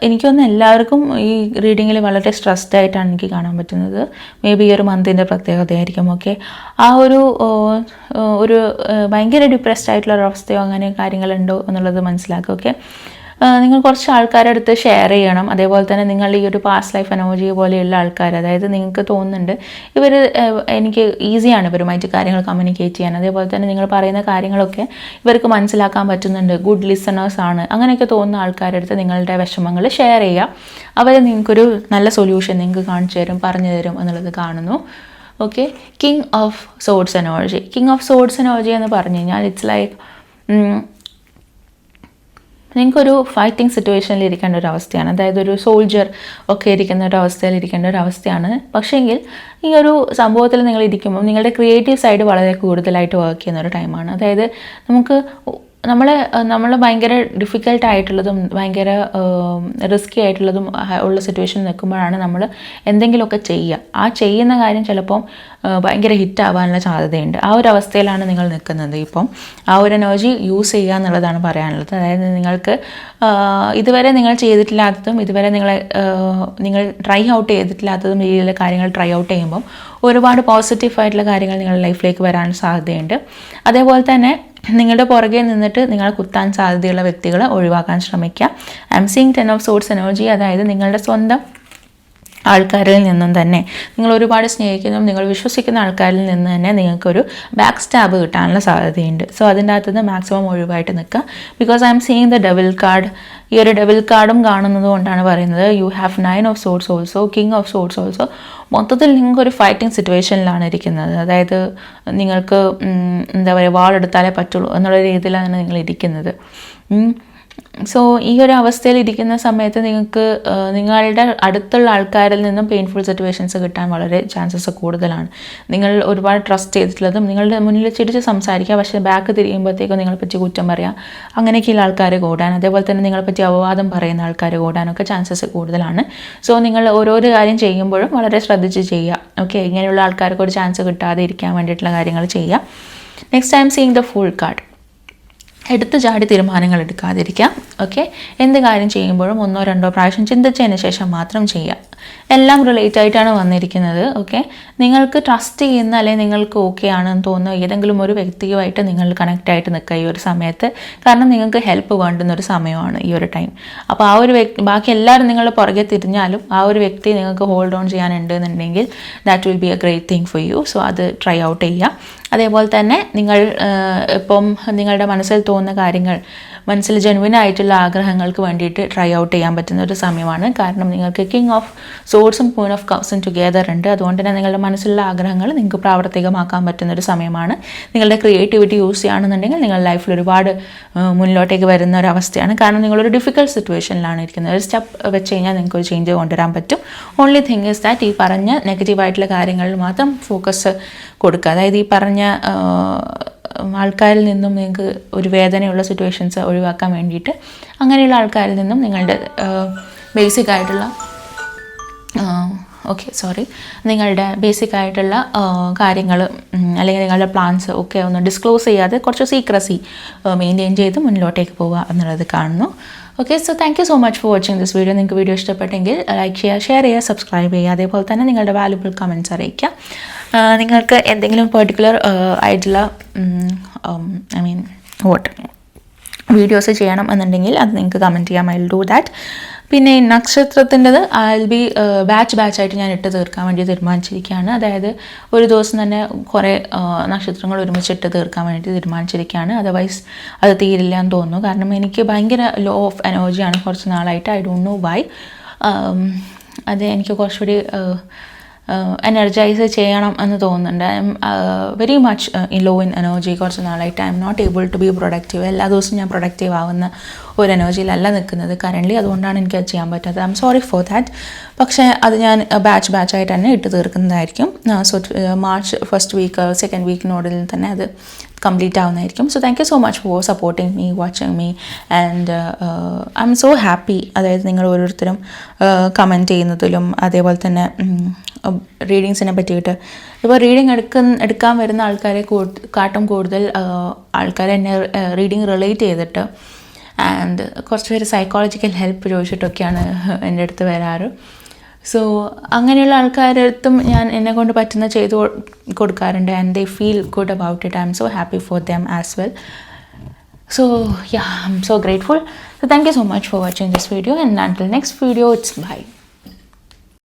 S1: എനിക്കൊന്ന് എല്ലാവർക്കും ഈ റീഡിങ്ങിൽ വളരെ സ്ട്രെസ്ഡ് ആയിട്ടാണ് എനിക്ക് കാണാൻ പറ്റുന്നത്. മേ ബി ഈ ഒരു മന്തിൻ്റെ പ്രത്യേകതയായിരിക്കും. ഓക്കെ, ആ ഒരു ഭയങ്കര ഡിപ്രസ്ഡ് ആയിട്ടുള്ള ഒരു അവസ്ഥയോ അങ്ങനെ കാര്യങ്ങളുണ്ടോ എന്നുള്ളത് മനസ്സിലാക്കുക. ഓക്കെ, നിങ്ങൾ കുറച്ച് ആൾക്കാരുടെ അടുത്ത് ഷെയർ ചെയ്യണം. അതേപോലെ തന്നെ നിങ്ങൾ ഈ ഒരു പാസ്റ്റ് ലൈഫ് എനർജി പോലെയുള്ള ആൾക്കാർ, അതായത് നിങ്ങൾക്ക് തോന്നുന്നുണ്ട് എനിക്ക് ഈസിയാണ് ഇവരുമായിട്ട് കാര്യങ്ങൾ കമ്മ്യൂണിക്കേറ്റ് ചെയ്യാൻ, അതേപോലെ തന്നെ നിങ്ങൾ പറയുന്ന കാര്യങ്ങളൊക്കെ ഇവർക്ക് മനസ്സിലാക്കാൻ പറ്റുന്നുണ്ട്, ഗുഡ് ലിസണേഴ്സ് ആണ്, അങ്ങനെയൊക്കെ തോന്നുന്ന ആൾക്കാരുടെ അടുത്ത് നിങ്ങളുടെ വിഷമങ്ങൾ ഷെയർ ചെയ്യുക. അവർ നിങ്ങൾക്കൊരു നല്ല സൊല്യൂഷൻ നിങ്ങൾക്ക് കാണിച്ചു തരും, പറഞ്ഞു തരും എന്നുള്ളത് കാണുന്നു. Okay, king of swords energy. King of swords energy എന്ന് പറഞ്ഞു കഴിഞ്ഞാൽ ഇറ്റ്സ് ലൈക്ക് നിങ്ങൾക്കൊരു ഫൈറ്റിംഗ് സിറ്റുവേഷനിൽ ഇരിക്കേണ്ട ഒരു അവസ്ഥയാണ്. അതായത് ഒരു സോൾജർ ഒക്കെ ഇരിക്കുന്ന ഒരു അവസ്ഥയിൽ ഇരിക്കേണ്ട ഒരു അവസ്ഥയാണ്. പക്ഷേങ്കിൽ ഈ ഒരു സംഭവത്തിൽ നിങ്ങൾ ഇരിക്കുമ്പോൾ നിങ്ങളുടെ ക്രിയേറ്റീവ് സൈഡ് വളരെ കൂടുതലായിട്ട് വർക്ക് ചെയ്യുന്ന ഒരു ടൈമാണ്. അതായത് നമുക്ക് നമ്മൾ ഭയങ്കര ഡിഫിക്കൽട്ടായിട്ടുള്ളതും ഭയങ്കര റിസ്ക്കി ആയിട്ടുള്ളതും ഉള്ള സിറ്റുവേഷൻ നിൽക്കുമ്പോഴാണ് നമ്മൾ എന്തെങ്കിലുമൊക്കെ ചെയ്യുക. ആ ചെയ്യുന്ന കാര്യം ചിലപ്പം ഭയങ്കര ഹിറ്റാവാനുള്ള സാധ്യതയുണ്ട്. ആ ഒരു അവസ്ഥയിലാണ് നിങ്ങൾ നിൽക്കുന്നത്. ഇപ്പം ആ ഒരു എനർജി യൂസ് ചെയ്യുക എന്നുള്ളതാണ് പറയാനുള്ളത്. അതായത് നിങ്ങൾക്ക് ഇതുവരെ നിങ്ങൾ ചെയ്തിട്ടില്ലാത്തതും ഇതുവരെ നിങ്ങൾ ട്രൈ ഔട്ട് ചെയ്തിട്ടില്ലാത്തതും രീതിയിലുള്ള കാര്യങ്ങൾ ട്രൈ ഔട്ട് ചെയ്യുമ്പം ഒരുപാട് പോസിറ്റീവായിട്ടുള്ള കാര്യങ്ങൾ നിങ്ങളുടെ ലൈഫിലേക്ക് വരാൻ സാധ്യതയുണ്ട്. അതേപോലെ തന്നെ നിങ്ങളുടെ പുറകെ നിന്നിട്ട് നിങ്ങളെ കുത്താൻ സാധ്യതയുള്ള വ്യക്തികളെ ഒഴിവാക്കാൻ ശ്രമിക്കുക. I am seeing 10 of swords energy. അതായത് നിങ്ങളുടെ സ്വന്തം ആൾക്കാരിൽ നിന്നും തന്നെ, നിങ്ങൾ ഒരുപാട് സ്നേഹിക്കുന്നതും നിങ്ങൾ വിശ്വസിക്കുന്ന ആൾക്കാരിൽ നിന്ന് തന്നെ നിങ്ങൾക്കൊരു ബാക്ക് സ്റ്റാബ് കിട്ടാനുള്ള സാധ്യതയുണ്ട്. സോ അതിൻ്റെ അകത്തുനിന്ന് മാക്സിമം ഒഴിവായിട്ട് നിൽക്കുക. Because I am seeing the devil card. ഈ ഒരു ഡെവിൽ കാർഡും കാണുന്നത് കൊണ്ടാണ് പറയുന്നത് you have 9 of swords also, king of swords also. മൊത്തത്തിൽ നിങ്ങൾക്കൊരു ഫൈറ്റിംഗ് സിറ്റുവേഷനിലാണ് ഇരിക്കുന്നത്. അതായത് നിങ്ങൾക്ക് എന്താ പറയുക, വാളെടുത്താലേ പറ്റുള്ളൂ എന്നുള്ള രീതിയിലാണ് നിങ്ങൾ ഇരിക്കുന്നത്. സോ ഈ ഒരു അവസ്ഥയിൽ ഇരിക്കുന്ന സമയത്ത് നിങ്ങൾക്ക് നിങ്ങളുടെ അടുത്തുള്ള ആൾക്കാരിൽ നിന്നും പെയിൻഫുൾ സിറ്റുവേഷൻസ് കിട്ടാൻ വളരെ ചാൻസസ് കൂടുതലാണ്. നിങ്ങൾ ഒരുപാട് ട്രസ്റ്റ് ചെയ്തിട്ടുള്ളതും നിങ്ങളുടെ മുന്നിൽ ചിരിച്ച് സംസാരിക്കുക, പക്ഷേ ബാക്ക് തിരിയുമ്പോഴത്തേക്കും നിങ്ങളെപ്പറ്റി കുറ്റം പറയാം, അങ്ങനെയൊക്കെയുള്ള ആൾക്കാർ കൂടാൻ, അതേപോലെ തന്നെ നിങ്ങളെപ്പറ്റി അപവാദം പറയുന്ന ആൾക്കാർ കൂടാനൊക്കെ ചാൻസസ് കൂടുതലാണ്. സോ നിങ്ങൾ ഓരോരോ കാര്യം ചെയ്യുമ്പോഴും വളരെ ശ്രദ്ധിച്ച് ചെയ്യുക. ഓക്കെ, ഇങ്ങനെയുള്ള ആൾക്കാർക്ക് ഒരു ചാൻസ് കിട്ടാതെ ഇരിക്കാൻ വേണ്ടിയിട്ടുള്ള കാര്യങ്ങൾ ചെയ്യുക. Next I'm seeing the full card. എടുത്തു ചാടി തീരുമാനങ്ങൾ എടുക്കാതിരിക്കുക. ഓക്കെ, എന്ത് കാര്യം ചെയ്യുമ്പോഴും 1 or 2 പ്രാവശ്യം ചിന്തിച്ചതിന് ശേഷം മാത്രം ചെയ്യുക. എല്ലാം റിലേറ്റ് ആയിട്ടാണ് വന്നിരിക്കുന്നത്. ഓക്കെ, നിങ്ങൾക്ക് ട്രസ്റ്റ് ചെയ്യുന്ന അല്ലെങ്കിൽ നിങ്ങൾക്ക് ഓക്കെ ആണെന്ന് തോന്നുന്ന ഏതെങ്കിലും ഒരു വ്യക്തിയുമായിട്ട് നിങ്ങൾ കണക്റ്റ് ആയിട്ട് നിൽക്കുക ഈ ഒരു സമയത്ത്. കാരണം നിങ്ങൾക്ക് ഹെൽപ്പ് വേണ്ടുന്ന ഒരു സമയമാണ് ഈ ഒരു ടൈം. അപ്പോൾ ആ ഒരു ബാക്കി എല്ലാവരും നിങ്ങളുടെ പുറകെ തിരിഞ്ഞാലും ആ ഒരു വ്യക്തി നിങ്ങൾക്ക് ഹോൾഡ് ഓൺ ചെയ്യാനുണ്ടെന്നുണ്ടെങ്കിൽ that will be a great thing for you. So അത് ട്രൈ ഔട്ട് ചെയ്യുക. അതേപോലെ തന്നെ നിങ്ങൾ ഇപ്പം നിങ്ങളുടെ മനസ്സിൽ തോന്നുന്ന കാര്യങ്ങൾ, മനസ്സിൽ ജെനുവിൻ ആയിട്ടുള്ള ആഗ്രഹങ്ങൾക്ക് വേണ്ടിയിട്ട് ട്രൈ ഔട്ട് ചെയ്യാൻ പറ്റുന്ന ഒരു സമയമാണ്. കാരണം നിങ്ങൾക്ക് കിങ് ഓഫ് സോർഡ്സും ക്വീൻ ഓഫ് കപ്സും ടുഗെദർ ഉണ്ട്. അതുകൊണ്ട് തന്നെ നിങ്ങളുടെ മനസ്സിലുള്ള ആഗ്രഹങ്ങൾ നിങ്ങൾക്ക് പ്രാവർത്തികമാക്കാൻ പറ്റുന്ന ഒരു സമയമാണ്. നിങ്ങളുടെ ക്രിയേറ്റിവിറ്റി യൂസ് ചെയ്യുകയാണെന്നുണ്ടെങ്കിൽ നിങ്ങളുടെ ലൈഫിൽ ഒരുപാട് മുന്നിലോട്ടേക്ക് വരുന്ന ഒരു അവസ്ഥയാണ്. കാരണം നിങ്ങളൊരു ഡിഫിക്കൽട്ട് സിറ്റുവേഷനിലാണ് ഇരിക്കുന്നത്. ഒരു സ്റ്റെപ്പ് വെച്ച് കഴിഞ്ഞാൽ നിങ്ങൾക്ക് ഒരു ചേഞ്ച് കൊണ്ടുവരാൻ പറ്റും. ഓൺലി തിങ് ഈസ് ദാറ്റ് ഈ പറഞ്ഞ നെഗറ്റീവായിട്ടുള്ള കാര്യങ്ങളിൽ മാത്രം ഫോക്കസ് കൊടുക്കുക. അതായത് ഈ പറഞ്ഞ ആൾക്കാരിൽ നിന്നും നിങ്ങൾക്ക് ഒരു വേദനയുള്ള സിറ്റുവേഷൻസ് ഒഴിവാക്കാൻ വേണ്ടിയിട്ട് അങ്ങനെയുള്ള ആൾക്കാരിൽ നിന്നും നിങ്ങളുടെ ബേസിക് ആയിട്ടുള്ള നിങ്ങളുടെ ബേസിക് ആയിട്ടുള്ള കാര്യങ്ങൾ അല്ലെങ്കിൽ നിങ്ങളുടെ പ്ലാൻസ് ഒക്കെ ഒന്ന് ഡിസ്ക്ലോസ് ചെയ്യാതെ കുറച്ച് സീക്രസി മെയിൻറ്റെയിൻ ചെയ്ത് മുന്നിലോട്ടേക്ക് പോവുക എന്നുള്ളത് കാണുന്നു. Okay, so thank you so much for watching this video. നിങ്ങൾക്ക് വീഡിയോ ഇഷ്ടപ്പെട്ടെങ്കിൽ ലൈക്ക് ചെയ്യുക, ഷെയർ ചെയ്യുക, സബ്സ്ക്രൈബ് ചെയ്യുക. അതേപോലെ തന്നെ നിങ്ങളുടെ വാല്യുബിൾ കമൻറ്റ്സ് അറിയിക്കുക. നിങ്ങൾക്ക് എന്തെങ്കിലും പെർട്ടിക്കുലർ ആയിട്ടുള്ള വീഡിയോസ് ചെയ്യണം എന്നുണ്ടെങ്കിൽ അത് നിങ്ങൾക്ക് കമൻറ്റ് ചെയ്യാം. I will do that. പിന്നെ നക്ഷത്രത്തിൻ്റെത് ഐ വിൽ ബി ബാച്ചായിട്ട് ഞാൻ ഇട്ട് തീർക്കാൻ വേണ്ടി തീരുമാനിച്ചിരിക്കുകയാണ്. അതായത് ഒരു ദിവസം തന്നെ കുറേ നക്ഷത്രങ്ങൾ ഒരുമിച്ചിട്ട് തീർക്കാൻ വേണ്ടി തീരുമാനിച്ചിരിക്കുകയാണ്. അതർവൈസ് അത് തീരില്ല എന്ന് തോന്നുന്നു. കാരണം എനിക്ക് ഭയങ്കര ലോ ഓഫ് എനർജിയാണ് കുറച്ച് നാളായിട്ട്. I don't know why. അത് എനിക്ക് കുറച്ചുകൂടി എനർജൈസ് ചെയ്യണം എന്ന് തോന്നുന്നുണ്ട്. I'm very much low in energy കുറച്ച് നാളായിട്ട്. I'm not able to be productive. എല്ലാ ദിവസവും ഞാൻ പ്രൊഡക്റ്റീവ് ആവുന്ന ഒരു എനർജിയിലല്ല നിൽക്കുന്നത് കറൻ്റ്ലി. അതുകൊണ്ടാണ് എനിക്കത് ചെയ്യാൻ പറ്റാത്തത്. I'm sorry for that. പക്ഷേ അത് ഞാൻ ബാച്ചായിട്ട് തന്നെ ഇട്ട് തീർക്കുന്നതായിരിക്കും. So March first week second വീക്കിനോടിൽ തന്നെ അത് കംപ്ലീറ്റ് ആവുന്നതായിരിക്കും. So thank you so much for supporting me, watching me, and I'm so happy. അതായത് നിങ്ങൾ ഓരോരുത്തരും കമൻറ്റ് ചെയ്യുന്നതിലും അതേപോലെ തന്നെ റീഡിങ്സിനെ പറ്റിയിട്ട്. ഇപ്പോൾ റീഡിങ് എടുക്കാൻ വരുന്ന ആൾക്കാരെ കാട്ടും കൂടുതൽ ആൾക്കാർ എന്നെ റീഡിങ് റിലേറ്റ് ചെയ്തിട്ട് ആൻഡ് കുറച്ച് പേര് സൈക്കോളജിക്കൽ ഹെൽപ്പ് ചോദിച്ചിട്ടൊക്കെയാണ് എൻ്റെ അടുത്ത് വരാറ്. സോ അങ്ങനെയുള്ള ആൾക്കാരടുത്തും ഞാൻ എന്നെ കൊണ്ട് പറ്റുന്ന ചെയ്ത് കൊടുക്കാറുണ്ട്. And they feel good about it. I M so happy for them as well. So yeah, I'm so grateful. So thank you so much for watching this video, and until next video, it's bye.